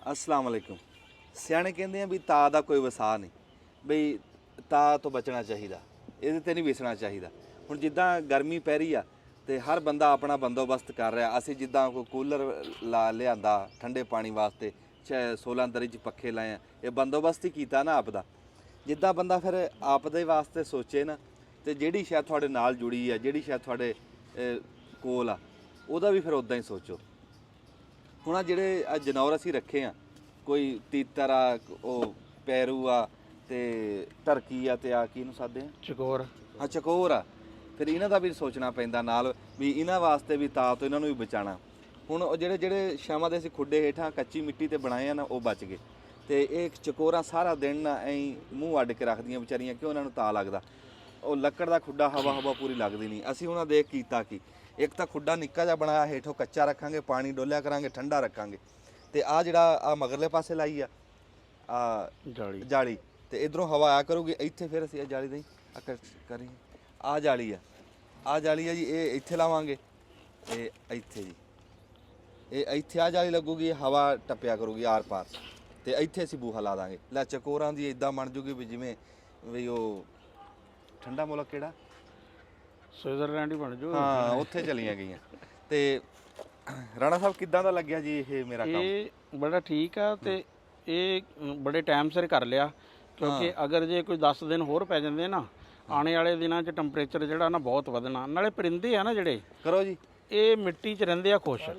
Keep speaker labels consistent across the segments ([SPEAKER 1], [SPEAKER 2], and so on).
[SPEAKER 1] अस्सलाम वालेकुम। ਸਿਆਣੇ ਕਹਿੰਦੇ ਆ ਵੀ ਤਾ ਦਾ ਕੋਈ ਵਸਾ ਨਹੀਂ, ਬਈ ਤਾ ਤੋਂ ਬਚਣਾ ਚਾਹੀਦਾ, ਇਹਦੇ ਤੇ ਨਹੀਂ ਵਿਸਣਾ ਚਾਹੀਦਾ। ਹੁਣ ਜਿੱਦਾਂ ਗਰਮੀ ਪੈ ਰਹੀ ਆ ਤੇ ਹਰ ਬੰਦਾ ਆਪਣਾ ਬੰਦੋਬਸਤ ਕਰ ਰਿਹਾ। ਅਸੀਂ ਜਿੱਦਾਂ ਕੋਈ ਕੂਲਰ ਲਾ ਲਿਆਂਦਾ ਠੰਡੇ ਪਾਣੀ ਵਾਸਤੇ, 16 ਦਰੀ 'ਚ ਪੱਖੇ ਲਾਏ ਆ, ਇਹ ਬੰਦੋਬਸਤ ਹੀ ਕੀਤਾ ਨਾ ਆਪ ਦਾ। ਜਿੱਦਾਂ ਬੰਦਾ ਫਿਰ ਆਪ ਦੇ ਵਾਸਤੇ ਸੋਚੇ ਨਾ, ਤੇ ਜਿਹੜੀ ਸ਼ਾਇਦ ਤੁਹਾਡੇ ਨਾਲ ਜੁੜੀ ਆ, ਜਿਹੜੀ ਸ਼ਾਇਦ ਤੁਹਾਡੇ ਕੋਲ ਆ, ਉਹਦਾ ਵੀ ਫਿਰ ਉਦਾਂ ਹੀ ਸੋਚੋ। ਹੁਣ ਆ ਜਿਹੜੇ ਜਨੌਰ ਅਸੀਂ ਰੱਖੇ ਆ, ਕੋਈ ਤੀਤਰ ਆ, ਉਹ ਪੈਰੂ ਆ, ਤੇ ਟਰਕੀ ਆ, ਤੇ ਆ ਕੀ ਨੂੰ ਸਾਦੇ ਆ,
[SPEAKER 2] ਚਕੋਰ।
[SPEAKER 1] ਹਾਂ ਚਕੋਰ ਆ। ਫਿਰ ਇਹਨਾਂ ਦਾ ਵੀ ਸੋਚਣਾ ਪੈਂਦਾ ਨਾਲ, ਵੀ ਇਹਨਾਂ ਵਾਸਤੇ ਵੀ ਤਾ ਤੋਂ ਇਹਨਾਂ ਨੂੰ ਵੀ ਬਚਾਉਣਾ। ਹੁਣ ਉਹ ਜਿਹੜੇ ਛਾਵਾਂ ਦੇ ਅਸੀਂ ਖੁੱਡੇ ਹੇਠਾਂ ਕੱਚੀ ਮਿੱਟੀ ਤੇ ਬਣਾਏ ਆ ਨਾ, ਉਹ ਬਚ ਗਏ। ਤੇ ਇਹ ਚਕੋਰਾਂ ਸਾਰਾ ਦਿਨ ਨਾ ਐਂ ਮੂੰਹ ਅੱਡ ਕੇ ਰੱਖਦੀਆਂ ਵਿਚਾਰੀਆਂ, ਕਿਉਂ ਉਹਨਾਂ ਨੂੰ ਤਾ ਲੱਗਦਾ। ਉਹ ਲੱਕੜ ਦਾ ਖੁੱਡਾ ਹਵਾ ਪੂਰੀ ਲੱਗਦੀ ਨਹੀਂ। ਅਸੀਂ ਉਹਨਾਂ ਦੇਖ ਕੀਤਾ ਕਿ ਇੱਕ ਤਾਂ ਖੁੱਡਾ ਨਿੱਕਾ ਜਿਹਾ ਬਣਾਇਆ, ਹੇਠੋਂ ਕੱਚਾ ਰੱਖਾਂਗੇ, ਪਾਣੀ ਡੋਲਿਆ ਕਰਾਂਗੇ, ਠੰਡਾ ਰੱਖਾਂਗੇ। ਤੇ ਆ ਜਿਹੜਾ ਆ ਮਗਰਲੇ ਪਾਸੇ ਲਾਈ ਆ ਜਾਲੀ, ਤੇ ਇਧਰੋਂ ਹਵਾ ਆਇਆ ਕਰੂਗੀ ਇੱਥੇ। ਫਿਰ ਅਸੀਂ ਇਹ ਜਾਲੀ ਦੇ ਕਰੀ ਆ ਜਾਲੀ ਆ ਜੀ, ਇਹ ਇੱਥੇ ਲਾਵਾਂਗੇ, ਇਹ ਇੱਥੇ ਜੀ, ਇਹ ਇੱਥੇ ਆ ਜਾਲੀ ਲੱਗੂਗੀ, ਹਵਾ ਟੱਪਿਆ ਕਰੂਗੀ ਆਰ ਪਾਰ, ਤੇ ਇੱਥੇ ਅਸੀਂ ਬੂਹਾ ਲਾ ਦਾਂਗੇ। ਲੈ ਚਕੋਰਾਂ ਦੀ ਇਦਾਂ ਬਣ ਜੂਗੀ ਵੀ ਜਿਵੇਂ ਵੀ ਉਹ ਠੰਡਾ ਮੁਲਕ ਕਿਹੜਾ,
[SPEAKER 2] ਸਵਿਟਜ਼ਰਲੈਂਡ ਹੀ ਬਣ ਜੂ।
[SPEAKER 1] ਹਾਂ, ਉੱਥੇ ਚਲੀਆਂ ਗਈਆਂ। ਤੇ ਰਾਣਾ ਸਾਹਿਬ ਕਿੱਦਾਂ ਦਾ ਲੱਗਿਆ ਜੀ ਇਹ ਮੇਰਾ ਕੰਮ?
[SPEAKER 2] ਇਹ ਬੜਾ ਠੀਕ ਆ, ਤੇ ਇਹ ਬੜੇ ਟਾਈਮ ਸਿਰ ਕਰ ਲਿਆ, ਕਿਉਂਕਿ ਅਗਰ ਜੇ ਕੋਈ 10 ਦਿਨ ਹੋਰ ਪੈ ਜਾਂਦੇ ਨਾ, ਆਉਣੇ ਵਾਲੇ ਦਿਨਾਂ 'ਚ ਟੈਂਪਰੇਚਰ ਜਿਹੜਾ ਨਾ ਬਹੁਤ ਵਧਣਾ। ਨਾਲੇ ਪਰਿੰਦੇ ਆ ਨਾ ਜਿਹੜੇ,
[SPEAKER 1] ਕਰੋ ਜੀ,
[SPEAKER 2] ਇਹ ਮਿੱਟੀ 'ਚ ਰਹਿੰਦੇ ਆ ਖੁਸ਼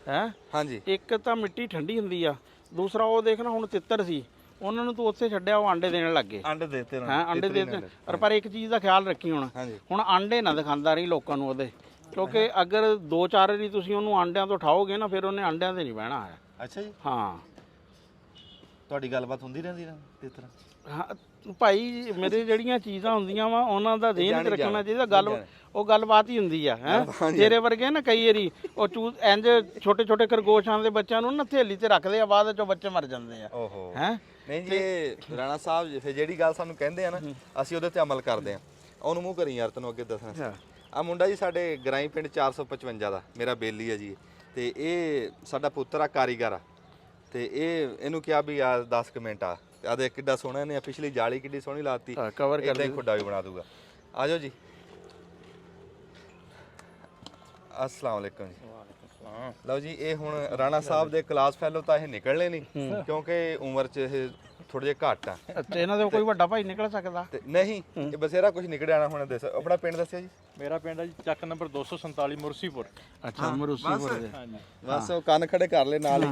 [SPEAKER 2] ਹੈ। ਹਾਂਜੀ, ਇੱਕ ਤਾਂ ਮਿੱਟੀ ਠੰਡੀ ਹੁੰਦੀ ਆ, ਦੂਸਰਾ ਉਹ ਦੇਖਣਾ ਹੁਣ ਤਿੱਤਰ ਸੀ, ਉਹਨਾਂ ਨੂੰ ਤੂੰ ਉੱਥੇ ਛੱਡਿਆ, ਉਹ ਆਂਡੇ ਦੇਣ ਲੱਗ ਗਏ।
[SPEAKER 1] ਅੰਡੇ ਦੇਤੇ
[SPEAKER 2] ਹਾਂ, ਆਂਡੇ ਦੇਤੇ। ਪਰ ਇੱਕ ਚੀਜ਼ ਦਾ ਖਿਆਲ ਰੱਖੀ, ਹੁਣ ਆਂਡੇ ਨਾ ਦਿਖਾਉਂਦਾ ਰਹੀ ਲੋਕਾਂ ਨੂੰ ਉਹਦੇ, ਕਿਉਂਕਿ ਅਗਰ 2-4 ਵਾਰੀ ਤੁਸੀਂ ਉਹਨੂੰ ਆਂਡਿਆਂ ਤੋਂ ਉਠਾਓਗੇ ਨਾ, ਫਿਰ ਉਹਨੇ ਆਂਡਿਆਂ ਤੇ ਨਹੀਂ ਬਹਿਣਾ ਹੈ।
[SPEAKER 1] ਅੱਛਾ ਜੀ।
[SPEAKER 2] ਹਾਂ,
[SPEAKER 1] ਤੁਹਾਡੀ ਗੱਲਬਾਤ ਹੁੰਦੀ ਰਹਿੰਦੀ ਨਾ ਤਿੱਤਰ?
[SPEAKER 2] ਹਾਂ ਭਾਈ, ਮੇਰੇ ਜਿਹੜੀਆਂ ਚੀਜ਼ਾਂ ਹੁੰਦੀਆਂ ਵਾ ਉਹਨਾਂ ਦਾ ਦੇਣ ਰੱਖਣਾ ਚਾਹੀਦਾ। ਉਹ ਗੱਲਬਾਤ ਹੀ ਹੁੰਦੀ ਆ। ਤੇਰੇ ਵਰਗੇ ਨਾ ਕਈ ਵਾਰੀ ਉਹ ਇੰਜ ਛੋਟੇ ਖਰਗੋਸ਼ਾਂ ਦੇ ਬੱਚਿਆਂ ਨੂੰ ਨਾ ਥੇਲੀ ਤੇ ਰੱਖਦੇ ਆ, ਬਾਅਦ ਚੋਂ ਬੱਚੇ ਮਰ ਜਾਂਦੇ ਆ।
[SPEAKER 1] ਓਹੋ, ਨਹੀਂ ਜੀ ਰਾਣਾ ਸਾਹਿਬ, ਫਿਰ ਜਿਹੜੀ ਗੱਲ ਸਾਨੂੰ ਕਹਿੰਦੇ ਆ ਨਾ, ਅਸੀਂ ਉਹਦੇ ਤੇ ਅਮਲ ਕਰਦੇ ਆ। ਉਹਨੂੰ ਮੂੰਹ ਕਰੀ ਯਾਰ, ਤੈਨੂੰ ਅੱਗੇ ਦੱਸਣਾ। ਆ ਮੁੰਡਾ ਜੀ ਸਾਡੇ ਗਰਾਈ ਪਿੰਡ 455 ਦਾ, ਮੇਰਾ ਬੇਲੀ ਆ ਜੀ, ਤੇ ਇਹ ਸਾਡਾ ਪੁੱਤਰ ਆ, ਕਾਰੀਗਰ ਆ। ਤੇ ਇਹਨੂੰ ਕਿਹਾ ਵੀ ਆ 10 ਮਿੰਟ ਆ, ਆ ਦੇਖ ਕਿੱਡਾ ਸੋਹਣਾ ਇਹਨੇ ਪਿਛਲੀ ਜਾਲੀ ਕਿੱਡੀ ਸੋਹਣੀ ਲਾਤੀ,
[SPEAKER 2] ਕਵਰ ਕਰ
[SPEAKER 1] ਦੇ ਖੁੱਡਾ ਵੀ ਬਣਾ ਦੂਗਾ। ਆ ਜਾਓ ਜੀ। अस्सलाम वालेकुम जी। ਲਓ ਜੀ, ਇਹ ਹੁਣ ਰਾਣਾ ਸਾਹਿਬ ਦੇ ਕਲਾਸ ਫੈਲੋ ਤਾਂ ਇਹ ਨਿਕਲਣੇ ਨਹੀਂ, ਕਿਉਂਕਿ ਉਮਰ 'ਚ ਇਹ ਥੋੜੇ ਜਿਹਾ ਘੱਟ ਆ।
[SPEAKER 2] ਅੱਛਾ, ਇਹਨਾਂ ਦੇ ਕੋਈ ਵੱਡਾ ਭਾਈ ਨਿਕਲ ਸਕਦਾ
[SPEAKER 1] ਨਹੀਂ, ਇਹ ਬਸੇਰਾ ਕੁਝ ਨਿਕਲਿਆ ਨਾ। ਹੁਣ ਦੱਸੋ ਆਪਣਾ ਪਿੰਡ ਦੱਸਿਆ ਜੀ।
[SPEAKER 3] ਮੇਰਾ ਪਿੰਡ ਹੈ ਜੀ ਚੱਕ ਨੰਬਰ 247 ਮੁਰਸੀਪੁਰ।
[SPEAKER 2] ਅੱਛਾ, ਮਰੂਸੀਪੁਰ ਦੇ।
[SPEAKER 3] ਹਾਂਜੀ,
[SPEAKER 1] ਬਸ ਉਹ ਕੰਨ ਖੜੇ ਕਰ ਲੈ ਨਾਲ ਹੀ।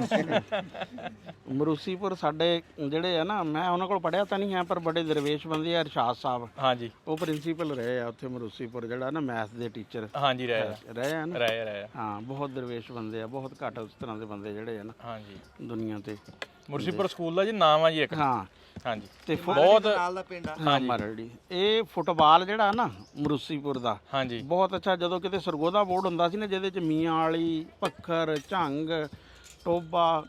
[SPEAKER 2] ਮਰੂਸੀਪੁਰ ਸਾਡੇ ਜਿਹੜੇ ਆ ਨਾ, ਮੈਂ ਉਹਨਾਂ ਕੋਲ ਪੜਿਆ ਤਾਂ ਨਹੀਂ ਹੈ, ਪਰ ਬੜੇ ਦਰਵੇਸ਼ ਬੰਦੇ ਆ। ਇਰਸ਼ਾਦ ਸਾਹਿਬ,
[SPEAKER 3] ਹਾਂਜੀ,
[SPEAKER 2] ਉਹ ਪ੍ਰਿੰਸੀਪਲ ਰਹੇ ਆ ਉੱਥੇ ਮਰੂਸੀਪੁਰ, ਜਿਹੜਾ ਨਾ ਮੈਥ ਦੇ ਟੀਚਰ।
[SPEAKER 3] ਹਾਂਜੀ, ਰਹੇ
[SPEAKER 2] ਆ ਨਾ,
[SPEAKER 3] ਰਹੇ।
[SPEAKER 2] ਹਾਂ, ਬਹੁਤ ਦਰਵੇਸ਼ ਬੰਦੇ ਆ, ਬਹੁਤ ਘੱਟ ਉਸ ਤਰ੍ਹਾਂ ਦੇ ਬੰਦੇ ਜਿਹੜੇ ਆ ਨਾ
[SPEAKER 3] ਹਾਂਜੀ
[SPEAKER 2] ਦੁਨੀਆ ਤੇ।
[SPEAKER 3] ਮੁਰਸੀਪੁਰ ਸਕੂਲ ਦਾ ਜੀ ਨਾਮ ਆ ਜੀ ਇੱਕ।
[SPEAKER 2] ਹਾਂ,
[SPEAKER 3] ਹਾਂਜੀ,
[SPEAKER 2] ਤੇ
[SPEAKER 3] ਬਹੁਤ
[SPEAKER 1] ਨਾਲ ਦਾ ਪਿੰਡ ਆ।
[SPEAKER 2] ਹਾਂ, ਮਰੜੀ। ਇਹ ਫੁੱਟਬਾਲ ਜਿਹੜਾ ਨਾ ਮਰੂਸੀਪੁਰ ਦਾ,
[SPEAKER 3] ਹਾਂਜੀ,
[SPEAKER 2] ਬਹੁਤ ਅੱਛਾ। ਜਦੋਂ ਕਿਤੇ ਸਰਗੋਦਾ ਬੋਰਡ ਹੁੰਦਾ ਸੀ ਨਾ, ਜਿਹਦੇ ਚ ਮੀਆਂ ਵਾਲੀ, ਭੱਖਰ, ਝੰਗ, ਟੋਬਾ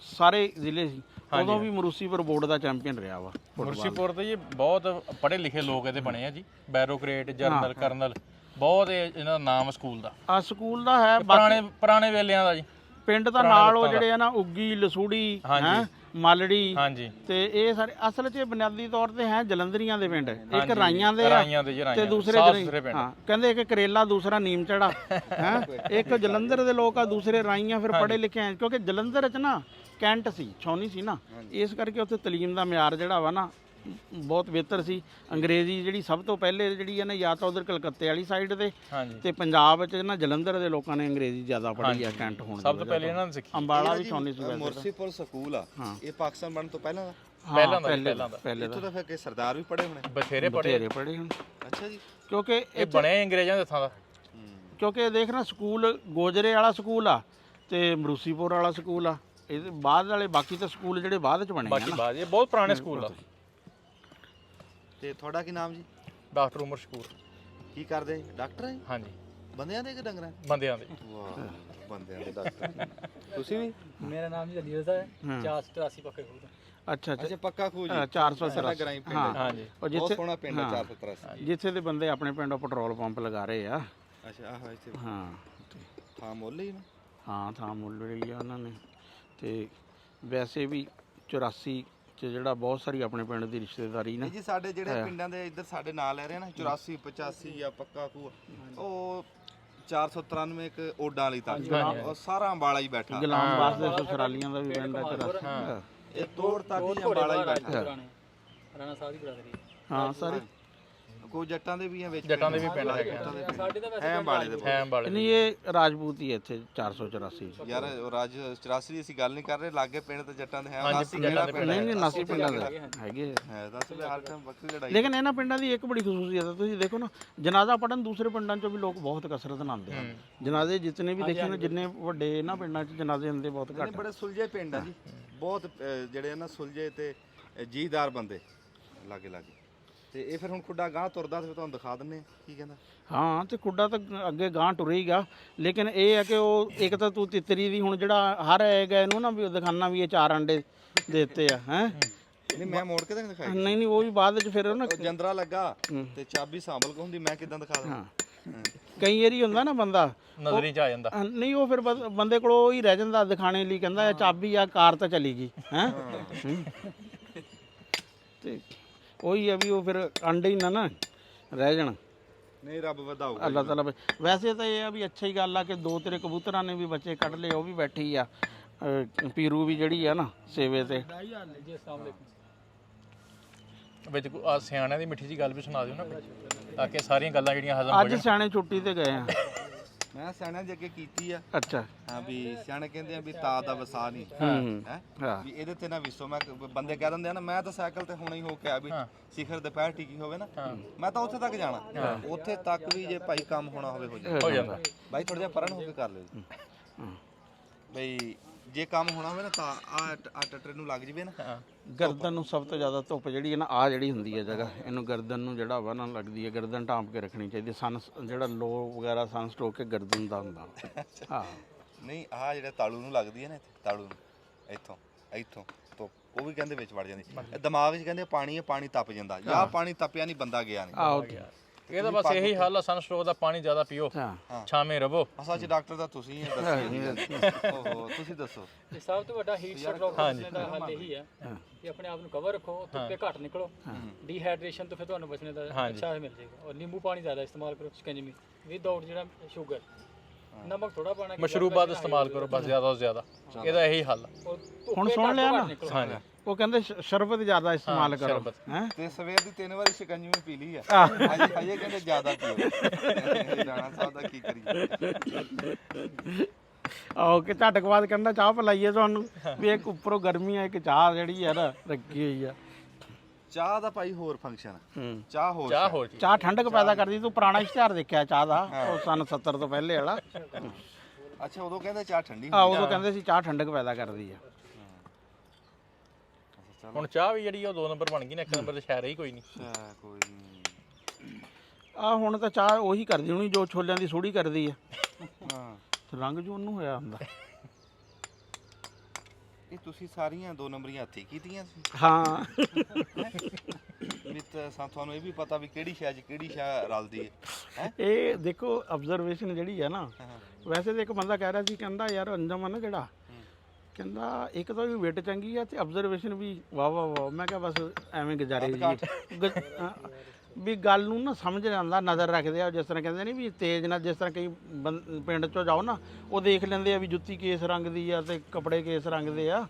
[SPEAKER 2] ਸਾਰੇ ਜ਼ਿਲ੍ਹੇ ਸੀ, ਉਦੋਂ ਵੀ ਮਰੂਸੀਪੁਰ ਬੋਰਡ ਦਾ ਚੈਂਪੀਅਨ ਰਿਹਾ ਵਾ।
[SPEAKER 3] ਮੁਰਸੀਪੁਰ ਤੇ ਜੀ ਬਹੁਤ ਪੜ੍ਹੇ ਲਿਖੇ ਲੋਕ ਇਹਦੇ ਬਣੇ ਆ ਜੀ, ਬੈਰੋਕਰੇਟ, ਜਰਨਲ, ਕਰਨਲ, ਬਹੁਤ ਇਹਨਾਂ ਦਾ ਨਾਮ ਸਕੂਲ ਦਾ।
[SPEAKER 2] ਆ ਸਕੂਲ ਦਾ ਹੈ,
[SPEAKER 3] ਪੁਰਾਣੇ ਵੇਲਿਆਂ ਦਾ ਜੀ।
[SPEAKER 2] ਪਿੰਡ ਦਾ ਨਾਲ ਉਹ ਜਿਹੜੇ ਆ ਨਾ, ਉੱਗੀ, ਲਸੂੜੀ, ਹੈ ਮਾਲੜੀ,
[SPEAKER 3] ਹਾਂਜੀ,
[SPEAKER 2] ਤੇ ਇਹ ਸਾਰੇ ਅਸਲ 'ਚ ਬੁਨਿਆਦੀ ਤੌਰ ਤੇ ਹੈ ਜਲੰਧਰੀਆਂ ਦੇ ਪਿੰਡ। ਇੱਕ ਰਾਈਆਂ ਦੇ ਆ, ਤੇ ਦੂਸਰੇ ਹਾਂ, ਕਹਿੰਦੇ ਇੱਕ ਕਰੇਲਾ, ਦੂਸਰਾ ਨੀਮ ਚੜਾ ਹੈ। ਇੱਕ ਜਲੰਧਰ ਦੇ ਲੋਕ ਆ, ਦੂਸਰੇ ਰਾਈਆਂ। ਫਿਰ ਪੜ੍ਹੇ ਲਿਖੇ ਆ, ਕਿਉਂਕਿ ਜਲੰਧਰ 'ਚ ਨਾ ਕੈਂਟ ਸੀ, ਛਾਉਣੀ ਸੀ ਨਾ, ਇਸ ਕਰਕੇ ਉੱਥੇ ਤਾਲੀਮ ਦਾ ਮਿਆਰ ਜਿਹੜਾ ਵਾ ਨਾ ਬਹੁਤ ਬਿਹਤਰ ਸੀ। ਅੰਗਰੇਜ਼ੀ ਜਿਹੜੀ ਸਭ ਤੋਂ ਪਹਿਲੇ ਜਿਹੜੀ ਹੈ ਨਾ, ਜਾਂ ਤਾਂ ਉਧਰ ਕਲਕੱਤੇ ਵਾਲੀ ਸਾਈਡ ਤੇ ਪੰਜਾਬ 'ਚ ਨਾ ਜਲੰਧਰ ਦੇ ਲੋਕਾਂ ਨੇ ਅੰਗਰੇਜ਼ੀ ਜ਼ਿਆਦਾ ਪੜ੍ਹੀ ਆ। ਕੈਂਟ ਹੋਣ
[SPEAKER 3] ਸਭ ਤੋਂ ਪਹਿਲੇ ਇਹਨਾਂ ਨੇ ਸਿੱਖੀ।
[SPEAKER 2] ਅੰਬਾਲਾ ਵੀ ਛਾਉਣੀ ਸੀ।
[SPEAKER 1] ਮੁਰਸੀਪੁਰ ਸਕੂਲ ਆ, ਇਹ ਪਾਕਿਸਤਾਨ ਬਣਨ ਤੋਂ ਪਹਿਲਾਂ ਦਾ?
[SPEAKER 2] ਪਹਿਲੇ
[SPEAKER 1] ਇੱਥੋਂ ਤਾਂ ਫਿਰ ਕਿ ਸਰਦਾਰ ਵੀ ਪੜ੍ਹੇ ਹੋਣੇ?
[SPEAKER 3] ਬਥੇਰੇ ਪੜ੍ਹੇ
[SPEAKER 2] ਹੁਣ।
[SPEAKER 1] ਅੱਛਾ ਜੀ।
[SPEAKER 2] ਕਿਉਂਕਿ
[SPEAKER 3] ਇਹ ਬਣੇ ਅੰਗਰੇਜ਼ਾਂ ਦੇ ਹੱਥਾਂ ਦਾ।
[SPEAKER 2] ਕਿਉਂਕਿ ਦੇਖ ਨਾ, ਸਕੂਲ ਗੋਜਰੇ ਵਾਲਾ ਸਕੂਲ ਆ, ਤੇ ਮਰੂਸੀਪੁਰ ਵਾਲਾ ਸਕੂਲ ਆ। ਇਹਦੇ ਬਾਅਦ ਵਾਲੇ ਬਾਕੀ ਤਾਂ ਸਕੂਲ ਜਿਹੜੇ ਬਾਅਦ 'ਚ ਬਣੇ ਆ ਨਾ,
[SPEAKER 3] ਇਹ ਬਹੁਤ ਪੁਰਾਣੇ ਸਕੂਲ ਆ।
[SPEAKER 1] ਤੇ ਤੁਹਾਡਾ ਕੀ ਨਾਮ ਜੀ?
[SPEAKER 3] ਡਾਕਟਰ ਉਮਰ ਸ਼ਕੂਰ।
[SPEAKER 1] ਕੀ ਕਰਦੇ ਜੀ? ਡਾਕਟਰ ਹੈ?
[SPEAKER 3] ਹਾਂਜੀ,
[SPEAKER 1] ਬੰਦਿਆਂ ਦੇ ਕਿ ਡੰਗਰਾਂ ਦੇ?
[SPEAKER 3] ਬੰਦਿਆਂ ਦੇ।
[SPEAKER 1] ਵਾਹ, ਬੰਦਿਆਂ ਦੇ ਡਾਕਟਰ। ਤੁਸੀਂ ਵੀ?
[SPEAKER 4] ਮੇਰਾ ਨਾਮ ਜੀ ਅਲੀਰ ਹੈ, 483 ਪੱਕੇ ਖੂਹ ਦਾ।
[SPEAKER 2] ਅੱਛਾ
[SPEAKER 1] ਅੱਛਾ, ਪੱਕਾ ਖੂਹ ਜੀ।
[SPEAKER 2] 483
[SPEAKER 1] ਗਰਾਈ ਪਿੰਡ।
[SPEAKER 3] ਹਾਂਜੀ,
[SPEAKER 2] ਉਹ
[SPEAKER 1] ਬਹੁਤ ਸੋਹਣਾ ਪਿੰਡ ਹੈ 483।
[SPEAKER 2] ਜਿੱਥੇ ਦੇ ਬੰਦੇ ਆਪਣੇ ਪਿੰਡੋਂ ਪੈਟਰੋਲ ਪੰਪ ਲਗਾ ਰਹੇ ਆ।
[SPEAKER 1] ਅੱਛਾ, ਆਹ ਇੱਥੇ
[SPEAKER 2] ਹਾਂ,
[SPEAKER 1] ਥਾਂ ਮੁੱਲ ਹੀ ਨਾ।
[SPEAKER 2] ਹਾਂ, ਥਾਂ ਮੁੱਲ ਲਈ ਆ ਉਹਨਾਂ ਨੇ। ਤੇ ਵੈਸੇ ਵੀ 84 ਚ ਜਿਹੜਾ ਬਹੁਤ ਸਾਰੀ ਆਪਣੇ ਪਿੰਡ ਦੀ ਰਿਸ਼ਤੇਦਾਰੀ ਨਾ
[SPEAKER 1] ਜੀ ਸਾਡੇ ਜਿਹੜੇ ਪਿੰਡਾਂ ਦੇ ਇੱਧਰ ਸਾਡੇ ਨਾਲ ਲੈ ਰਹੇ ਨਾ 84 85 ਜਾਂ ਪੱਕਾ ਕੂ ਉਹ 493 ਇੱਕ ਓਡਾਂ ਵਾਲੀ ਤਾਂ ਉਹ ਸਾਰਾ ਅੰਬਾਲਾ ਹੀ ਬੈਠਾ
[SPEAKER 2] ਗੁਲਾਮ ਬਾਸ ਦੇ ਸਸੁਰਾਲੀਆਂ ਦਾ ਵੀ ਪਿੰਡ ਹੈ 84
[SPEAKER 1] ਇਹ ਤੋੜ ਤੱਕ ਹੀ ਅੰਬਾਲਾ ਹੀ ਬੈਠਾ
[SPEAKER 4] ਰਾਣਾ ਸਾਹਿਬ ਦੀ ਬਰਾਦਰੀ
[SPEAKER 2] ਹਾਂ ਸਾਰੇ
[SPEAKER 1] ਕੋਈ ਜੱਟਾਂ ਦੇ ਵੀ ਆ ਵਿੱਚ
[SPEAKER 3] ਜੱਟਾਂ ਦੇ ਵੀ ਪਿੰਡ ਹੈਗੇ
[SPEAKER 4] ਸਾਡੇ ਤਾਂ ਵੈਸੇ
[SPEAKER 1] ਹੈ ਅੰਬਾਲੇ ਦੇ
[SPEAKER 3] ਹੈ ਅੰਬਾਲੇ
[SPEAKER 2] ਨਹੀਂ ਇਹ ਰਾਜਪੂਤ ਹੀ ਹੈ ਇੱਥੇ 484
[SPEAKER 1] ਯਾਰ ਉਹ ਰਾਜ 84 ਦੀ ਅਸੀਂ ਗੱਲ ਨਹੀਂ ਕਰ ਰਹੇ ਲਾਗੇ ਪਿੰਡ ਤੇ ਜੱਟਾਂ ਦੇ ਹੈ 89 ਕਿਹੜਾ ਪਿੰਡ
[SPEAKER 2] ਨਹੀਂ ਨਹੀਂ 89 ਪਿੰਡਾਂ ਦੇ ਹੈਗੇ
[SPEAKER 1] ਹੈ ਦੱਸ ਵੀ ਹਰ ਟਾਈਮ ਵੱਖਰੀ ਲੜਾਈ
[SPEAKER 2] ਲੇਕਿਨ ਇਹਨਾਂ ਪਿੰਡਾਂ ਦੀ ਇੱਕ ਬੜੀ ਖਸੂਸੀਅਤ ਹੈ ਤੁਸੀਂ ਦੇਖੋ ਨਾ ਜਨਾਜ਼ਾ ਪੜਨ ਦੂਸਰੇ ਪਿੰਡਾਂ ਚੋਂ ਵੀ ਲੋਕ ਬਹੁਤ ਕਸਰਤ ਨਾਲ ਆਉਂਦੇ ਹਨ ਜਨਾਜ਼ੇ ਜਿਤਨੇ ਵੀ ਦੇਖੇ ਨਾ ਜਿੰਨੇ ਵੱਡੇ ਇਹਨਾਂ ਪਿੰਡਾਂ 'ਚ ਜਨਾਜ਼ੇ ਹੁੰਦੇ ਬਹੁਤ ਘੱਟ
[SPEAKER 1] ਬੜੇ ਸੁਲਝੇ ਪਿੰਡ ਆ ਜੀ ਬਹੁਤ ਜਿਹੜੇ ਨਾ ਸੁਲਝੇ ਤੇ ਜੀਦਾਰ ਬੰਦੇ ਲਾਗੇ ਲਾਗੇ ਤੇ ਇਹ ਫਿਰ ਹੁਣ ਖੁੱਡਾ ਗਾਂ ਤੁਰਦਾ ਤੇ ਤੁਹਾਨੂੰ ਦਿਖਾ ਦਿੰਨੇ ਆ ਕੀ ਕਹਿੰਦਾ
[SPEAKER 2] ਹਾਂ ਤੇ ਖੁੱਡਾ ਤਾਂ ਅੱਗੇ ਗਾਂ ਟੁਰੇਗਾ ਲੇਕਿਨ ਇਹ ਹੈ ਕਿ ਉਹ ਇੱਕ ਤਾਂ ਤੂੰ ਤਿੱਤਰੀ ਦੀ ਹੁਣ ਜਿਹੜਾ ਹਰ ਆਏਗਾ ਇਹਨੂੰ ਨਾ ਵੀ ਦਿਖਾਣਾ ਵੀ ਇਹ 4 ਅੰਡੇ ਦਿੱਤੇ ਆ ਹੈ
[SPEAKER 1] ਨਹੀਂ ਮੈਂ ਮੋੜ ਕੇ ਤਾਂ ਨਹੀਂ ਦਿਖਾਈ
[SPEAKER 2] ਨਹੀਂ ਉਹ ਵੀ ਬਾਅਦ ਵਿੱਚ ਫਿਰ ਨਾ
[SPEAKER 1] ਜੰਦਰਾ ਲੱਗਾ ਤੇ ਚਾਬੀ ਸਾਂਭਲ ਕੋ ਹੁੰਦੀ ਮੈਂ ਕਿਦਾਂ ਦਿਖਾ ਦਾਂ
[SPEAKER 2] ਕਈ ਵਾਰੀ ਹੁੰਦਾ ਨਾ ਬੰਦਾ
[SPEAKER 3] ਨਜ਼ਰੀ ਚ ਆ ਜਾਂਦਾ
[SPEAKER 2] ਨਹੀਂ ਉਹ ਫਿਰ ਬੰਦੇ ਕੋਲ ਉਹ ਹੀ ਰਹਿ ਜਾਂਦਾ ਦਿਖਾਣੇ ਲਈ ਕਹਿੰਦਾ ਇਹ ਚਾਬੀ ਆ ਕਾਰ ਤਾਂ ਚਲੀ ਗਈ ਹੈ ਤੇ ਉਹੀ ਆ ਵੀ ਉਹ ਫਿਰ ਅੰਡੇ ਹੀ ਨਾ ਰਹਿ ਜਾਣ
[SPEAKER 1] ਨਹੀਂ ਰੱਬ ਵਧਾਓ
[SPEAKER 2] ਅੱਲਾਹ ਤਾਲਾ ਵੈਸੇ ਤਾਂ ਇਹ ਆ ਵੀ ਅੱਛੀ ਗੱਲ ਆ ਕਿ 2 ਤੇਰੇ ਕਬੂਤਰਾਂ ਨੇ ਵੀ ਬੱਚੇ ਕੱਢ ਲਏ ਉਹ ਵੀ ਬੈਠੀ ਆ ਪੀਰੂ ਵੀ ਜਿਹੜੀ ਆ ਨਾ ਸੇਵੇ ਤੇ
[SPEAKER 4] ਜੀ ਅਸਲਾਮ ਅਲੈਕੁਮ
[SPEAKER 3] ਵਿੱਚ ਸਿਆਣਿਆਂ ਦੀ ਮਿੱਠੀ ਜੀ ਗੱਲ ਵੀ ਸੁਣਾ ਦਿਓ ਨਾ ਤਾਂ ਕਿ ਸਾਰੀਆਂ ਗੱਲਾਂ ਜਿਹੜੀਆਂ ਹਜ਼ਮ ਹੋ
[SPEAKER 2] ਅੱਜ ਸਿਆਣੇ ਛੁੱਟੀ ਤੇ ਗਏ ਆ
[SPEAKER 1] ਮੈਂ ਸਿਆਣਿਆਂ ਦੇ ਅੱਗੇ ਕੀਤੀ ਆ
[SPEAKER 2] ਅੱਛਾ
[SPEAKER 1] ਹਾਂ ਵੀ ਸਿਆਣੇ ਕਹਿੰਦੇ ਆ ਵੀ ਤਾ ਦਾ ਵਸਾ ਨਹੀਂ ਹੈ
[SPEAKER 2] ਹਾਂ
[SPEAKER 1] ਵੀ ਇਹਦੇ ਤੇ ਨਾ ਵਿਸੋ ਮੈਂ ਬੰਦੇ ਕਹਿ ਦਿੰਦੇ ਆ ਨਾ ਮੈਂ ਤਾਂ ਸਾਈਕਲ ਤੇ ਹੁਣੇ ਹੀ ਹੋ ਕੇ ਆ ਵੀ ਸਿਖਰ ਦੁਪਹਿਰ ਟਿਕੀ ਹੋਵੇ ਨਾ ਮੈਂ ਤਾਂ ਉੱਥੇ ਤੱਕ ਜਾਣਾ ਉੱਥੇ ਤੱਕ ਵੀ ਜੇ ਭਾਈ ਕੰਮ ਹੋਣਾ ਹੋਵੇ
[SPEAKER 3] ਹੋ ਜਾਂਦਾ
[SPEAKER 1] ਬਾਈ ਥੋੜਾ ਜਿਹਾ ਪਰਨ ਹੋ ਕੇ ਕਰ ਲਿਓ ਬਈ ਜੇ ਕੰਮ ਹੋਣਾ ਹੋਵੇ ਨਾ ਤਾਂ ਆ ਟੱਟਰੇ ਨੂੰ ਲੱਗ ਜਵੇ ਨਾ
[SPEAKER 2] ਗਰਦਨ ਨੂੰ ਸਭ ਤੋਂ ਜ਼ਿਆਦਾ ਧੁੱਪ ਜਿਹੜੀ ਹੈ ਨਾ ਆ ਜਿਹੜੀ ਹੁੰਦੀ ਹੈ ਜਗ੍ਹਾ ਇਹਨੂੰ ਗਰਦਨ ਨੂੰ ਜਿਹੜਾ ਵਾ ਨਾ ਲੱਗਦੀ ਹੈ ਗਰਦਨ ਢਾਂਪ ਕੇ ਰੱਖਣੀ ਚਾਹੀਦੀ ਸਨ ਜਿਹੜਾ ਲੋ ਵਗੈਰਾ ਸਨ ਸਟੋਕ ਕੇ ਗਰਦਨ ਦਾ ਹੁੰਦਾ ਹਾਂ
[SPEAKER 1] ਨਹੀਂ ਆ ਜਿਹੜਾ ਤਾਲੂ ਨੂੰ ਲੱਗਦੀ ਹੈ ਨਾ ਇੱਥੇ ਤਾਲੂ ਨੂੰ ਇੱਥੋਂ ਤੋਂ ਉਹ ਵੀ ਕਹਿੰਦੇ ਵਿੱਚ ਵੜ ਜਾਂਦੀ ਦਿਮਾਗ 'ਚ ਕਹਿੰਦੇ ਪਾਣੀ ਹੈ ਪਾਣੀ ਤਪ ਜਾਂਦਾ ਜਾਂ ਪਾਣੀ ਤਪਿਆ ਨਹੀਂ ਬੰਦਾ ਗਿਆ ਨਹੀਂ
[SPEAKER 2] ਆਹੋ
[SPEAKER 3] ਇਹਦਾ ਬਸ ਇਹੀ ਹੱਲ ਆ ਸਨਸਟ੍ਰੋਕ ਦਾ ਪਾਣੀ ਜ਼ਿਆਦਾ ਪੀਓ ਛਾਵੇਂ ਰਵੋ
[SPEAKER 1] ਸੱਚ ਡਾਕਟਰ ਤਾਂ ਤੁਸੀਂ ਹੀ ਦੱਸੋ ਓਹੋ ਤੁਸੀਂ ਦੱਸੋ
[SPEAKER 4] ਇਹ ਸਭ ਤੋਂ ਵੱਡਾ ਹੀਟ ਸਟ੍ਰੋਕ ਦਾ ਹੱਲ ਇਹੀ ਹੈ ਕਿ ਆਪਣੇ ਆਪ ਨੂੰ ਕਵਰ ਰੱਖੋ ਧੁੱਪੇ ਘੱਟ ਨਿਕਲੋ ਡੀਹਾਈਡਰੇਸ਼ਨ ਤੋਂ ਫਿਰ ਤੁਹਾਨੂੰ ਬਚਣੇ ਦਾ ਅੱਛਾ ਮਿਲ ਜਾਏਗਾ ਔਰ ਨਿੰਬੂ ਪਾਣੀ ਜ਼ਿਆਦਾ ਇਸਤੇਮਾਲ ਕਰੋ ਸ਼ਿਕੰਜਵੀ ਵਿਦਆਊਟ ਜਿਹੜਾ ਸ਼ੂਗਰ ਨਮਕ ਥੋੜਾ ਪਾਣਾ
[SPEAKER 3] ਮਸ਼ਰੂਬਾਤ ਇਸਤੇਮਾਲ ਕਰੋ ਬਸ ਜ਼ਿਆਦਾ ਤੋਂ ਜ਼ਿਆਦਾ ਇਹਦਾ ਇਹੀ ਹੱਲ
[SPEAKER 2] ਹੁਣ ਸੁਣ ਲਿਆ ਨਾ
[SPEAKER 3] ਹਾਂਜੀ
[SPEAKER 2] ਉਹ ਕਹਿੰਦੇ ਸ਼ਰਬਤ ਜ਼ਿਆਦਾ ਇਸਤੇਮਾਲ ਕਰੋ ਹੈ
[SPEAKER 1] ਤੇ ਸਵੇਰ ਦੀ 3 ਵਾਰੀ ਸ਼ਿਕੰਜਵੀ ਪੀ ਲਈ ਆ ਹਜੇ ਕਹਿੰਦੇ ਜ਼ਿਆਦਾ ਪੀਓ ਰਾਣਾ ਸਾਹਿਬ ਦਾ ਕੀ ਕਰੀਏ
[SPEAKER 2] ਆਓ ਕਿ ਝਟਕ ਬਾਅਦ ਕਹਿੰਦਾ ਚਾਹ ਪਿਲਾਈਏ ਤੁਹਾਨੂੰ ਵੀ ਇੱਕ ਉੱਪਰੋਂ ਗਰਮੀ ਆ ਇੱਕ ਚਾਹ ਜਿਹੜੀ ਆ ਨਾ ਰੱਖੀ ਹੋਈ ਆ
[SPEAKER 1] ਚਾਹ ਦਾ ਭਾਈ ਹੋਰ ਫੰਕਸ਼ਨ
[SPEAKER 3] ਚਾਹ ਹੋਰ
[SPEAKER 2] ਚਾਹ ਠੰਡਕ ਪੈਦਾ ਕਰਦੀ ਤੂੰ ਪੁਰਾਣਾ ਇਸ਼ਤਿਹਾਰ ਦੇਖਿਆ ਚਾਹ ਦਾ ਉਹ ਸਨ 70 ਤੋਂ ਪਹਿਲੇ ਵਾਲਾ
[SPEAKER 1] ਅੱਛਾ ਉਦੋਂ ਕਹਿੰਦੇ ਚਾਹ ਠੰਡੀ
[SPEAKER 2] ਆ ਉਦੋਂ ਕਹਿੰਦੇ ਸੀ ਚਾਹ ਠੰਡਕ ਪੈਦਾ ਕਰਦੀ ਆ
[SPEAKER 3] ਹੁਣ ਚਾਹ ਵੀ ਜਿਹੜੀ ਉਹ 2 ਨੰਬਰ ਬਣ ਗਈ ਨਾ 1 ਨੰਬਰ ਤੇ ਸ਼ਾਇਰ ਹੀ ਕੋਈ ਨਹੀਂ
[SPEAKER 1] ਕੋਈ ਨਹੀਂ
[SPEAKER 2] ਆ ਹੁਣ ਤਾਂ ਚਾਹ ਉਹੀ ਕਰਦੀ ਹੋਣੀ ਜੋ ਛੋਲਿਆਂ ਦੀ ਸੂੜੀ ਕਰਦੀ ਆ
[SPEAKER 1] ਹਾਂ
[SPEAKER 2] ਰੰਗ ਜੋ ਉਹਨੂੰ ਹੋਇਆ ਹੁੰਦਾ
[SPEAKER 1] ਇਹ ਤੁਸੀਂ ਸਾਰੀਆਂ 2 ਨੰਬਰੀਆਂ ਹੱਥੀ ਕੀਤੀਆਂ ਸੀ
[SPEAKER 2] ਹਾਂ
[SPEAKER 1] ਮਿੱਤ ਤੁਹਾਨੂੰ ਇਹ ਵੀ ਪਤਾ ਵੀ ਕਿਹੜੀ ਸ਼ੈ 'ਚ ਕਿਹੜੀ ਸ਼ੈ ਰਲਦੀ ਹੈ
[SPEAKER 2] ਇਹ ਦੇਖੋ ਆਬਜ਼ਰਵੇਸ਼ਨ ਜਿਹੜੀ ਆ ਨਾ ਵੈਸੇ ਤਾਂ ਇੱਕ ਬੰਦਾ ਕਹਿ ਰਿਹਾ ਸੀ ਕਹਿੰਦਾ ਯਾਰ ਅੰਜਮ ਆ ਨਾ ਜਿਹੜਾ ਕਹਿੰਦਾ ਇੱਕ ਤਾਂ ਵੀ ਵੇਟ ਚੰਗੀ ਆ ਤੇ ਆਬਜ਼ਰਵੇਸ਼ਨ ਵੀ ਵਾਹ ਵਾਹ ਵਾਹ ਮੈਂ ਕਿਹਾ ਬਸ ਐਵੇਂ ਗੁਜ਼ਾਰੇ ਜੀ ਵੀ ਗੱਲ ਨੂੰ ਨਾ ਸਮਝ ਜਾਂਦਾ ਨਜ਼ਰ ਰੱਖਦੇ ਆ ਜਿਸ ਤਰ੍ਹਾਂ ਕਹਿੰਦੇ ਨਹੀਂ ਵੀ ਤੇਜ਼ ਨਾਲ ਜਿਸ ਤਰ੍ਹਾਂ ਕਈ ਪਿੰਡ 'ਚੋਂ ਜਾਓ ਨਾ ਉਹ ਦੇਖ ਲੈਂਦੇ ਆ ਵੀ ਜੁੱਤੀ ਕਿਸ ਰੰਗ ਦੀ ਆ ਤੇ ਕੱਪੜੇ ਕਿਸ ਰੰਗ ਦੇ ਆ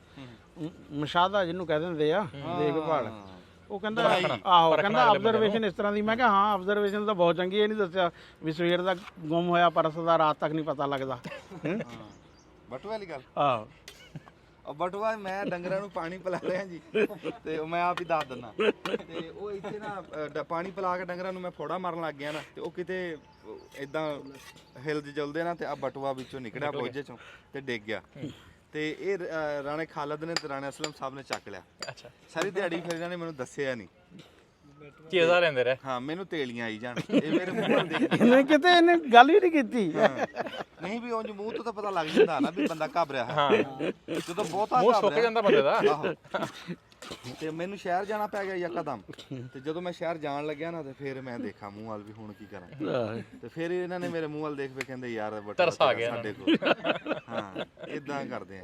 [SPEAKER 2] ਮਸ਼ਾਹਦਾ ਜਿਹਨੂੰ ਕਹਿ ਦਿੰਦੇ ਆ ਦੇਖਭਾਲ ਉਹ ਕਹਿੰਦਾ ਆਹੋ ਕਹਿੰਦਾ ਆਬਜ਼ਰਵੇਸ਼ਨ ਇਸ ਤਰ੍ਹਾਂ ਦੀ ਮੈਂ ਕਿਹਾ ਹਾਂ ਆਬਜ਼ਰਵੇਸ਼ਨ ਤਾਂ ਬਹੁਤ ਚੰਗੀ ਇਹ ਨਹੀਂ ਦੱਸਿਆ ਵੀ ਸਵੇਰ ਦਾ ਗੁੰਮ ਹੋਇਆ ਪਰਸ ਦਾ ਰਾਤ ਤੱਕ ਨਹੀਂ ਪਤਾ ਲੱਗਦਾ
[SPEAKER 1] ਬਟੂਆ ਵਾਲੀ ਗੱਲ
[SPEAKER 2] ਆਹੋ
[SPEAKER 1] ਬਟੂਆ ਮੈਂ ਡੰਗਰਾਂ ਨੂੰ ਪਾਣੀ ਪਿਲਾ ਰਿਹਾ ਜੀ ਤੇ ਮੈਂ ਆਪ ਹੀ ਦੱਸ ਦਿੰਦਾ ਤੇ ਉਹ ਇੱਥੇ ਨਾ ਪਾਣੀ ਪਿਲਾ ਕੇ ਡੰਗਰਾਂ ਨੂੰ ਮੈਂ ਫੋੜਾ ਮਾਰਨ ਲੱਗ ਗਿਆ ਨਾ ਤੇ ਉਹ ਕਿਤੇ ਇਦਾਂ ਹਿਲਦੇ ਜੁਲਦੇ ਨਾ ਤੇ ਆ ਬਟੂਆ ਵਿੱਚੋਂ ਨਿਕਲਿਆ ਬੋਝੇ ਚੋਂ ਤੇ ਡਿੱਗ ਗਿਆ ਤੇ ਇਹ ਰਾਣੇ ਖਾਲਦ ਨੇ ਤੇ ਰਾਣੇ ਅਸਲਮ ਸਾਹਿਬ ਨੇ ਚੱਕ ਲਿਆ
[SPEAKER 3] ਅੱਛਾ
[SPEAKER 1] ਸਾਰੀ ਦਿਹਾੜੀ ਫਿਰ ਇਹਨਾਂ ਨੇ ਮੈਨੂੰ ਦੱਸਿਆ ਨਹੀਂ
[SPEAKER 3] ਚੀਜ਼ਾ ਲੈਂਦੇ ਰਹੇ
[SPEAKER 1] ਹਾਂ ਮੈਨੂੰ ਤੇਲੀਆਂ ਆਈ ਜਾਣ ਇਹ ਮੇਰੇ ਮੂੰਹ ਵੱਲ ਦੇਖ
[SPEAKER 2] ਇਹਨੇ ਕਿਤੇ ਇਹਨੇ ਗੱਲ ਹੀ ਨਹੀਂ ਕੀਤੀ
[SPEAKER 1] ਨਹੀਂ ਵੀ ਉਂਝ ਮੂੰਹ ਤੋਂ ਤਾਂ ਪਤਾ ਲੱਗ ਜਾਂਦਾ ਨਾ ਵੀ ਬੰਦਾ ਘਬਰਿਆ ਹੈ ਜਦੋਂ ਬਹੁਤਾ
[SPEAKER 3] ਮੂੰਹ ਸੁੱਕ
[SPEAKER 1] ਘਬਰਿਆ
[SPEAKER 3] ਜਾਂਦਾ ਬੰਦੇ ਦਾ
[SPEAKER 1] ਆਹੋ ਤੇ ਮੈਨੂੰ ਸ਼ਹਿਰ ਜਾਣਾ ਪੈ ਗਿਆ ਯਕਦਮ ਤੇ ਜਦੋਂ ਮੈਂ ਸ਼ਹਿਰ ਜਾਣ ਲੱਗਿਆ ਨਾ ਤੇ ਫਿਰ ਮੈਂ ਦੇਖਾਂ ਮੂੰਹ ਵੱਲ ਵੀ ਹੁਣ ਕੀ ਕਰਾਂ ਤੇ ਫਿਰ ਇਹਨਾਂ ਨੇ ਮੇਰੇ ਮੂੰਹ ਵੱਲ ਦੇਖ ਕੇ ਕਹਿੰਦੇ ਯਾਰ
[SPEAKER 3] ਤਰਸ ਆ ਗਿਆ
[SPEAKER 1] ਸਾਡੇ ਕੋਲ ਹਾਂ ਇਦਾਂ ਕਰਦੇ ਆ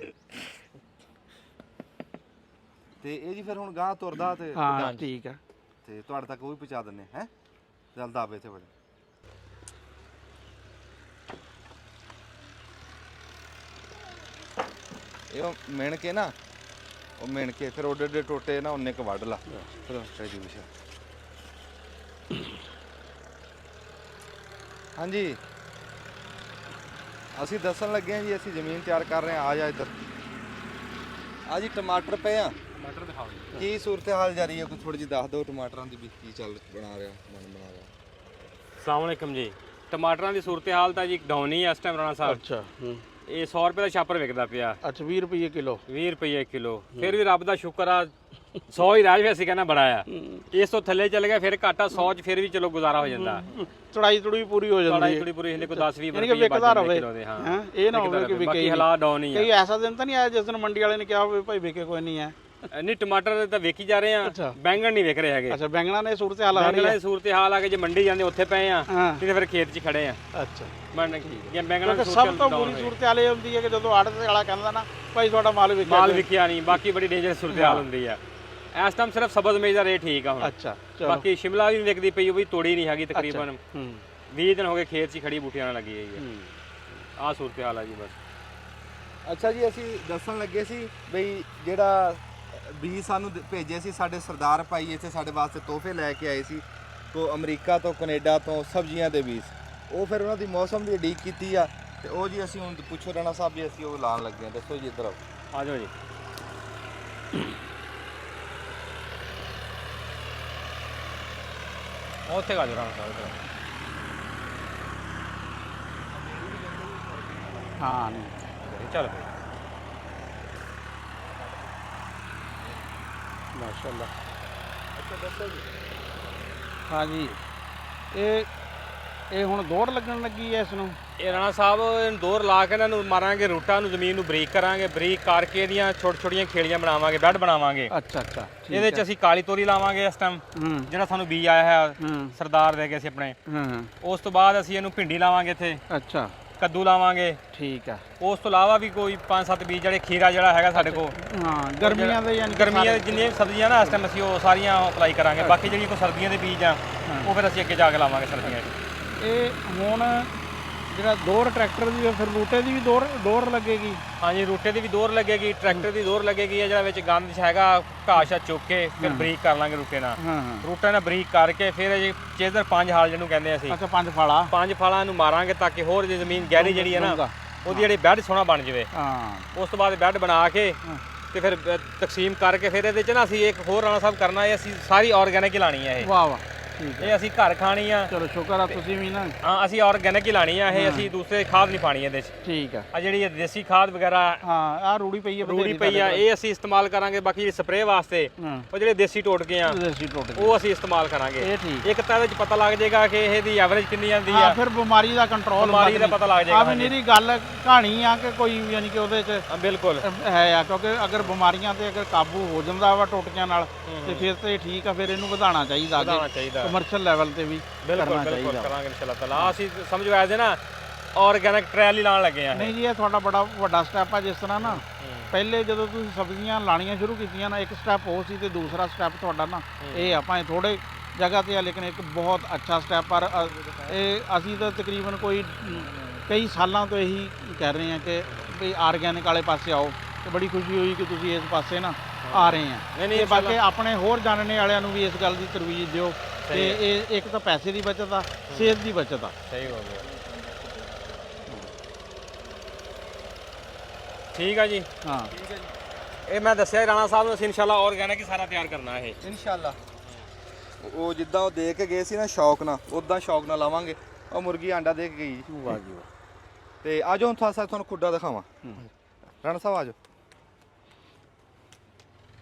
[SPEAKER 1] ਤੇ ਇਹ ਜੀ ਫਿਰ ਹੁਣ ਗਾਂ ਤੁਰਦਾ ਤੇ
[SPEAKER 2] ਹਾਂ ਠੀਕ ਆ
[SPEAKER 1] ਤੇ ਤੁਹਾਡੇ ਤੱਕ ਉਹ ਵੀ ਪਹੁੰਚਾ ਦਿੰਨੇ ਹੈ ਚੱਲਦਾ ਆਵੇ ਤੇ ਵਜੇ ਇਹ ਮਿਣ ਕੇ ਨਾ ਉਹ ਮਿਣ ਕੇ ਫਿਰ ਓਡੇ ਓਡੇ ਟੋਟੇ ਨਾ ਉਹਨੇ ਕ ਵੱਢ ਲਾ ਫਿਰ ਜੀ ਵਿਸ਼ਾ ਹਾਂਜੀ ਅਸੀਂ ਦੱਸਣ ਲੱਗੇ ਹਾਂ ਜੀ ਅਸੀਂ ਜ਼ਮੀਨ ਤਿਆਰ ਕਰ ਰਹੇ ਹਾਂ ਆ ਜਾ ਇੱਧਰ ਆ ਜੀ ਟਮਾਟਰ ਪਏ ਆ
[SPEAKER 4] ਟਮਾਟਰ ਦਿਖਾਓ ਜੀ
[SPEAKER 1] ਕੀ ਸੂਰਤ ਹਾਲ ਜਾਰੀ ਹੈ ਕੋਈ ਥੋੜੀ ਜਿਹੀ ਦੱਸ ਦਿਓ ਟਮਾਟਰਾਂ ਦੀ ਵੀ ਕੀ ਚੱਲ ਬਣਾ ਰਿਹਾ ਮਨ ਬਣਾ ਰਿਹਾ
[SPEAKER 5] अस्सलाम वालेकुम जी ਟਮਾਟਰਾਂ ਦੀ ਸੂਰਤ ਹਾਲ ਤਾਂ ਜੀ ਡਾਊਨ ਹੀ ਆ ਇਸ ਟਾਈਮ ਰਾਣਾ ਸਾਹਿਬ
[SPEAKER 2] ਅੱਛਾ
[SPEAKER 5] ਇਹ 100 ਰੁਪਏ ਦਾ ਛਾਪਰ ਵਿਕਦਾ ਪਿਆ
[SPEAKER 2] ਅੱਛਾ 20 ਰੁਪਏ ਕਿਲੋ
[SPEAKER 5] 20 ਰੁਪਏ ਕਿਲੋ ਫਿਰ ਵੀ ਰੱਬ ਦਾ ਸ਼ੁਕਰ ਆ 100 ਹੀ ਰਾਜ ਵੈਸੇ ਕਹਿੰਦਾ ਬੜਾ ਆ ਇਸ ਤੋਂ ਥੱਲੇ ਚੱਲ ਗਿਆ ਫਿਰ ਘਾਟਾ 100 ਚ ਫਿਰ ਵੀ ਚਲੋ ਗੁਜ਼ਾਰਾ ਹੋ ਜਾਂਦਾ
[SPEAKER 2] ਚੜਾਈ ਤੁੜੀ ਪੂਰੀ ਹੋ ਜਾਂਦੀ
[SPEAKER 5] ਲੜਾਈ
[SPEAKER 2] ਹੈ
[SPEAKER 5] ਥੋੜੀ ਪੂਰੀ ਹਿੰਦੇ ਕੋਈ 10 20
[SPEAKER 2] ਯਾਨੀ ਕਿ
[SPEAKER 5] ਰੁਪਏ
[SPEAKER 2] ਵਿਕਦਾ
[SPEAKER 5] ਬਚ
[SPEAKER 2] ਰਵੇ
[SPEAKER 5] ਕਿਲੋ ਦੇ ਹਾਂ
[SPEAKER 2] ਹੈਂ ਇਹ ਨਾ ਹੋਵੇ ਕਿ ਵਿਕੇ
[SPEAKER 5] ਬਾਕੀ
[SPEAKER 2] ਹੀ
[SPEAKER 5] ਹਾਲਾਤ ਡਾਊਨ ਹੀ ਆ
[SPEAKER 2] ਕਈ ਐਸਾ ਦਿਨ ਤਾਂ ਨਹੀਂ ਆਇਆ ਜਿਸ ਦਿਨ ਮੰਡੀ ਵਾਲੇ ਨੇ ਕਿਹਾ ਹੋਵੇ ਭਾਈ ਵਿਕੇ ਕੋਈ ਨਹੀਂ ਹੈ
[SPEAKER 5] ਨਹੀਂ ਟਮਾਟਰ ਤਾਂ ਵੇਖੀ ਜਾ ਰਹੇ ਆ
[SPEAKER 2] ਅੱਛਾ।
[SPEAKER 5] ਬੈਂਗਣ ਨਹੀਂ ਵਿਕ ਰਹੇ ਹੈਗੇ
[SPEAKER 2] ਅੱਛਾ ਬੈਂਗਣਾ ਨੇ ਸੂਰਤ ਹਾਲ ਆ ਰਹੀ
[SPEAKER 5] ਬੈਂਗਣਾਂ
[SPEAKER 2] ਹੈ
[SPEAKER 5] ਦੀ ਸੂਰਤ ਹਾਲ ਆ ਕੇ ਜੇ ਮੰਡੀ ਜਾਂਦੇ ਉੱਥੇ ਪਏ ਆ
[SPEAKER 2] ਹਾਂ
[SPEAKER 5] ਤੇ ਫਿਰ ਖੇਤ 'ਚ ਖੜੇ ਆ
[SPEAKER 2] ਅੱਛਾ
[SPEAKER 5] ਮੰਨ ਕੀ ਬੈਂਗਣਾਂ ਦੀ
[SPEAKER 2] ਕਿਉਂਕਿ
[SPEAKER 5] ਸੂਰਤ
[SPEAKER 2] ਸਭ ਤੋਂ ਬੁਰੀ ਸੂਰਤ ਹਾਲ ਇਹ ਹੁੰਦੀ ਹੈ ਕਿ ਜਦੋਂ ਆੜਤ ਵਾਲਾ ਕਹਿੰਦਾ ਨਾ ਭਾਈ ਤੁਹਾਡਾ ਮਾਲ ਵਿਕਿਆ
[SPEAKER 5] ਮਾਲ ਵਿਕਿਆ ਨਹੀਂ ਬਾਕੀ ਬੜੀ ਡੇਂਜਰਸ ਸੂਰਤ ਹਾਲ ਹੁੰਦੀ ਆ ਇਸ ਟਾਈਮ ਸਿਰਫ ਸਬਜ਼ ਮੇਜ਼ ਦਾ ਰੇਟ ਠੀਕ ਆ ਹੁਣ
[SPEAKER 2] ਅੱਛਾ ਚਲੋ
[SPEAKER 5] ਬਾਕੀ ਸ਼ਿਮਲਾ ਵੀ ਵਿਕਦੀ ਪਈ ਉਹ ਵੀ ਤੋੜੀ ਨਹੀਂ ਹੈਗੀ ਤਕਰੀਬਨ
[SPEAKER 2] ਹੂੰ
[SPEAKER 5] 20 ਦਿਨ ਹੋ ਗਏ ਖੇਤ 'ਚ ਹੀ ਖੜੀ ਬੂਟੀਆਂ ਨਾਲ ਲੱਗੀ ਹੋਈ ਹੈ ਆਹ ਸੂਰਤ ਹਾਲ ਆ ਜੀ ਬਸ
[SPEAKER 1] ਅੱਛਾ ਜੀ ਅਸੀਂ ਦੱਸਣ ਲੱਗੇ ਸੀ ਬਈ ਜਿਹੜਾ ਬੀਜ ਸਾਨੂੰ ਭੇਜੇ ਸੀ ਸਾਡੇ ਸਰਦਾਰ ਭਾਈ ਇੱਥੇ ਸਾਡੇ ਵਾਸਤੇ ਤੋਹਫੇ ਲੈ ਕੇ ਆਏ ਸੀ ਤੋਂ ਅਮਰੀਕਾ ਤੋਂ ਕੈਨੇਡਾ ਤੋਂ ਸਬਜ਼ੀਆਂ ਦੇ ਬੀਜ ਉਹ ਫਿਰ ਉਹਨਾਂ ਦੀ ਮੌਸਮ ਦੀ ਉਡੀਕ ਕੀਤੀ ਆ ਤੇ ਉਹ ਜੀ ਅਸੀਂ ਹੁਣ ਪੁੱਛੋ ਰਾਣਾ ਸਾਹਿਬ ਜੀ ਅਸੀਂ ਉਹ ਲਾਉਣ ਲੱਗੇ ਆ ਦੱਸੋ ਜੀ ਇੱਧਰ ਆਓ
[SPEAKER 5] ਆ ਜਾਓ ਜੀ ਉੱਥੇ ਗਾ ਜਰਾ
[SPEAKER 2] ਹਾਂ ਨਹੀਂ
[SPEAKER 5] ਚੱਲ
[SPEAKER 2] ਮਾਸ਼ਾਅੱਲਾ
[SPEAKER 1] ਅੱਛਾ ਦੱਸੋ ਜੀ
[SPEAKER 2] ਹਾਂ ਜੀ ਇਹ ਹੁਣ ਦੌੜ ਲੱਗਣ ਲੱਗੀ ਹੈ ਇਸ ਨੂੰ
[SPEAKER 5] ਇਹ ਰਾਣਾ ਸਾਹਿਬ ਇਹਨੂੰ ਦੌਰ ਲਾ ਕੇ ਇਹਨਾਂ ਨੂੰ ਮਾਰਾਂਗੇ ਰੂਟਾਂ ਨੂੰ ਜ਼ਮੀਨ ਨੂੰ ਬਰੀਕ ਕਰਾਂਗੇ ਬਰੀਕ ਕਰਕੇ ਇਹਦੀਆਂ ਛੋਟੀ ਛੋਟੀਆਂ ਖੇੜੀਆਂ ਬਣਾਵਾਂਗੇ ਬੈੱਡ ਬਣਾਵਾਂਗੇ
[SPEAKER 2] ਅੱਛਾ ਅੱਛਾ
[SPEAKER 5] ਇਹਦੇ 'ਚ ਅਸੀਂ ਕਾਲੀ ਤੋਰੀ ਲਾਵਾਂਗੇ ਇਸ ਟਾਈਮ
[SPEAKER 2] ਹੂੰ
[SPEAKER 5] ਜਿਹੜਾ ਸਾਨੂੰ ਬੀਜ ਆਇਆ ਹੈ
[SPEAKER 2] ਹੂੰ
[SPEAKER 5] ਸਰਦਾਰ ਦੇ ਗਏ ਸੀ ਆਪਣੇ
[SPEAKER 2] ਹਾਂ
[SPEAKER 5] ਉਸ ਤੋਂ ਬਾਅਦ ਅਸੀਂ ਇਹਨੂੰ ਭਿੰਡੀ ਲਾਵਾਂਗੇ ਇੱਥੇ
[SPEAKER 2] ਅੱਛਾ
[SPEAKER 5] ਕੱਦੂ ਲਾਵਾਂਗੇ
[SPEAKER 2] ਠੀਕ ਆ
[SPEAKER 5] ਉਸ ਤੋਂ ਇਲਾਵਾ ਵੀ ਕੋਈ 5-7 ਬੀਜ ਜਿਹੜੇ ਖੀਰਾ ਜਿਹੜਾ ਹੈਗਾ ਸਾਡੇ ਕੋਲ
[SPEAKER 2] ਹਾਂ ਗਰਮੀਆਂ ਦੇ ਯਾਨੀ ਕਿ
[SPEAKER 5] ਗਰਮੀਆਂ ਦੇ ਜਿੰਨੀਆਂ ਵੀ ਸਬਜ਼ੀਆਂ ਨਾ ਇਸ ਟਾਈਮ ਅਸੀਂ ਉਹ ਸਾਰੀਆਂ ਅਪਲਾਈ ਕਰਾਂਗੇ ਬਾਕੀ ਜਿਹੜੀਆਂ ਕੋਈ ਸਰਦੀਆਂ ਦੇ ਬੀਜ ਆ ਉਹ ਫਿਰ ਅਸੀਂ ਅੱਗੇ ਜਾ ਕੇ ਲਾਵਾਂਗੇ ਸਰਦੀਆਂ 'ਚ
[SPEAKER 2] ਇਹ ਹੁਣ ਜਿਹੜਾ ਦੌਰ ਟਰੈਕਟਰ ਦੀ ਫਿਰ ਬੂਟੇ ਦੀ ਵੀ ਦੌਰ ਲੱਗੇਗੀ
[SPEAKER 5] ਹਾਂਜੀ ਰੂਟੇ ਦੀ ਵੀ ਦੌਰ ਲੱਗੇਗੀ ਟਰੈਕਟਰ ਦੀ ਦੌਰ ਲੱਗੇਗੀ ਜਿਹੜਾ ਵਿੱਚ ਗੰਦ ਹੈਗਾ ਘਾਹ ਚੁੱਕ ਕੇ ਫਿਰ ਬਰੀਕ ਕਰ ਲਾਂਗੇ ਰੂਟੇ ਨਾਲ
[SPEAKER 2] ਹਾਂ ਹਾਂ
[SPEAKER 5] ਰੂਟੇ ਨਾਲ ਬਰੀਕ ਕਰਕੇ ਫਿਰ ਇਹ ਚੇਜ਼ਰ 5 ਹਾਲ ਜਿਹਨੂੰ ਕਹਿੰਦੇ ਅਸੀਂ
[SPEAKER 2] ਅੱਛਾ 5 ਫਾਲਾ
[SPEAKER 5] 5 ਫਾਲਾਂ ਨੂੰ ਮਾਰਾਂਗੇ ਤਾਂ ਕਿ ਹੋਰ ਜੇ ਜ਼ਮੀਨ ਗਹਿਰੀ ਜਿਹੜੀ ਹੈ ਨਾ ਉਹਦੀ ਜਿਹੜੀ ਬੈੱਡ ਸੋਹਣਾ ਬਣ ਜਾਵੇ
[SPEAKER 2] ਹਾਂ
[SPEAKER 5] ਉਸ ਤੋਂ ਬਾਅਦ ਬੈੱਡ ਬਣਾ ਕੇ ਤੇ ਫਿਰ ਤਕਸੀਮ ਕਰਕੇ ਫਿਰ ਇਹਦੇ 'ਚ ਨਾ ਅਸੀਂ ਇੱਕ ਹੋਰ ਰਾਣਾ ਸਾਹਿਬ ਕਰਨਾ ਹੈ ਅਸੀਂ ਸਾਰੀ ਆਰਗੈਨਿਕ ਹੀ ਲਾਣੀ ਹੈ
[SPEAKER 2] ਵਾਹ ਵਾਹ ਠੀਕ ਹੈ
[SPEAKER 5] ਇਹ ਅਸੀਂ ਘਰ ਖਾਣੀ ਆ
[SPEAKER 2] ਚਲੋ ਸ਼ੁਕਰ ਆ ਤੁਸੀਂ ਵੀ ਨਾ
[SPEAKER 5] ਹਾਂ ਅਸੀਂ ਆਰਗੈਨਿਕ ਹੀ ਲਾਣੀ ਆ ਇਹ ਅਸੀਂ ਦੂਸਰੇ ਖਾਦ ਨਹੀਂ ਪਾਣੀ ਇਹਦੇ 'ਚ
[SPEAKER 2] ਠੀਕ ਆ
[SPEAKER 5] ਆ ਜਿਹੜੀ ਇਹ ਦੇਸੀ ਖਾਦ ਵਗੈਰਾ
[SPEAKER 2] ਹਾਂ ਆ ਰੂੜੀ ਪਈ ਹੈ
[SPEAKER 5] ਰੂੜੀ ਪਈ ਆ ਇਹ ਅਸੀਂ ਇਸਤੇਮਾਲ ਕਰਾਂਗੇ ਬਾਕੀ ਜਿਹੜੀ ਸਪਰੇਅ ਵਾਸਤੇ
[SPEAKER 2] ਹਾਂ
[SPEAKER 5] ਉਹ ਜਿਹੜੇ ਦੇਸੀ ਟੋਟਕੇ ਆ
[SPEAKER 2] ਦੇਸੀ ਟੁੱਟ ਗਈ
[SPEAKER 5] ਉਹ ਅਸੀਂ ਇਸਤੇਮਾਲ ਕਰਾਂਗੇ
[SPEAKER 2] ਇਹ ਠੀਕ
[SPEAKER 5] ਇੱਕ ਤਾਂ ਇਹਦੇ 'ਚ ਪਤਾ ਲੱਗ ਜਾਏਗਾ ਕਿ ਇਹਦੀ ਐਵਰੇਜ ਕਿੰਨੀ ਆਉਂਦੀ
[SPEAKER 2] ਹਾਂ
[SPEAKER 5] ਆ
[SPEAKER 2] ਫਿਰ ਬਿਮਾਰੀ ਦਾ ਕੰਟਰੋਲ
[SPEAKER 5] ਬਿਮਾਰੀ ਦਾ ਪਤਾ ਲੱਗ ਜਾਏਗਾ
[SPEAKER 2] ਆ ਵੀ ਮੇਰੀ ਗੱਲ ਕਹਾਣੀ ਆ ਕਿ ਕੋਈ ਯਾਨੀ ਕਿ ਉਹਦੇ 'ਚ
[SPEAKER 5] ਬਿਲਕੁਲ
[SPEAKER 2] ਹੈ ਆ ਕਿਉਂਕਿ ਅਗਰ ਬਿਮਾਰੀਆਂ ਤੇ ਅਗਰ ਕਾਬੂ ਹੋ ਜਾਂਦਾ ਵਾ ਟੁੱਟਕਿਆਂ ਨਾਲ ਤੇ ਫਿਰ ਤੇ ਠੀਕ ਆ ਫਿਰ ਇਹਨੂੰ ਵਧਾਉਣਾ ਚਾਹੀਦਾ
[SPEAKER 5] ਵਧਾਉਣਾ ਚਾਹੀਦਾ
[SPEAKER 2] ਕਮਰਸ਼ੀਅਲ ਲੈਵਲ ਤੇ ਵੀ
[SPEAKER 5] ਬਿਲਕੁਲ
[SPEAKER 2] ਕਰਨਾ
[SPEAKER 5] ਬਿਲਕੁਲ
[SPEAKER 2] ਚਾਹੀਦਾ
[SPEAKER 5] ਕਰਾਂਗੇ ਇਨਸ਼ਾਅੱਲਾ ਤਾਲਾ ਅਸੀਂ ਸਮਝੋ ਐਜ਼ ਨਾ ਆਰਗੈਨਿਕ ਟ੍ਰਾਇਲ ਹੀ ਲਾਉਣ ਲੱਗੇ ਆ
[SPEAKER 2] ਨਹੀਂ ਜੀ ਇਹ ਤੁਹਾਡਾ ਬੜਾ ਵੱਡਾ ਸਟੈਪ ਆ ਜਿਸ ਤਰ੍ਹਾਂ ਨਾ ਪਹਿਲੇ ਜਦੋਂ ਤੁਸੀਂ ਸਬਜ਼ੀਆਂ ਲਾਣੀਆਂ ਸ਼ੁਰੂ ਕੀਤੀਆਂ ਨਾ ਇੱਕ ਸਟੈਪ ਉਹ ਸੀ ਤੇ ਦੂਸਰਾ ਸਟੈਪ ਤੁਹਾਡਾ ਨਾ ਇਹ ਆਪਾਂ ਥੋੜੇ ਜਗ੍ਹਾ ਤੇ ਆ ਲੇਕਿਨ ਇੱਕ ਬਹੁਤ ਅੱਛਾ ਸਟੈਪ ਪਰ ਇਹ ਅਸੀਂ ਤਾਂ ਤਕਰੀਬਨ ਕੋਈ ਕਈ ਸਾਲਾਂ ਤੋਂ ਇਹੀ ਕਹਿ ਰਹੇ ਹਾਂ ਕਿ ਵੀ ਆਰਗੈਨਿਕ ਵਾਲੇ ਪਾਸੇ ਆਓ ਤੇ ਬੜੀ ਖੁਸ਼ੀ ਹੋਈ ਕਿ ਤੁਸੀਂ ਇਸ ਪਾਸੇ ਨਾ ਆ ਰਹੇ ਆ
[SPEAKER 5] ਨਹੀਂ
[SPEAKER 2] ਤੇ ਬਾਕੀ ਆਪਣੇ ਹੋਰ ਜਾਣਨੇ ਵਾਲਿਆਂ ਨੂੰ ਵੀ ਇਸ ਗੱਲ ਦੀ ਤਰਵੀਜ ਦਿਓ ਤੇ ਇਹ ਇੱਕ ਤਾਂ ਪੈਸੇ ਦੀ ਬਚਤ ਆ ਸਿਹਤ ਦੀ ਬਚਤ ਆ
[SPEAKER 5] ਸਹੀ ਹੋ ਗਿਆ ਠੀਕ ਆ ਜੀ
[SPEAKER 2] ਹਾਂ
[SPEAKER 5] ਇਹ ਮੈਂ ਦੱਸਿਆ ਰਾਣਾ ਸਾਹਿਬ ਨੂੰ ਅਸੀਂ ਇਨਸ਼ਾਅੱਲਾ ਆਰਗੈਨਿਕ ਹੀ ਸਾਰਾ ਤਿਆਰ ਕਰਨਾ ਇਹ
[SPEAKER 1] ਇਨਸ਼ਾਅੱਲਾ ਉਹ ਜਿੱਦਾਂ ਉਹ ਦੇ ਕੇ ਗਏ ਸੀ ਨਾ ਸ਼ੌਕ ਨਾਲ ਉਦਾਂ ਸ਼ੌਕ ਨਾਲ ਲਾਵਾਂਗੇ ਉਹ ਮੁਰਗੀ ਆਂਡਾ ਦੇ ਕੇ ਗਈ
[SPEAKER 2] ਵਾਹ ਜੀ ਵਾਹ
[SPEAKER 1] ਤੇ ਆ ਜਾਓ ਤੁਹਾਨੂੰ ਖੁੱਡਾ ਦਿਖਾਵਾਂ ਰਾਣਾ ਸਾਹਿਬ ਆ ਜਾਓ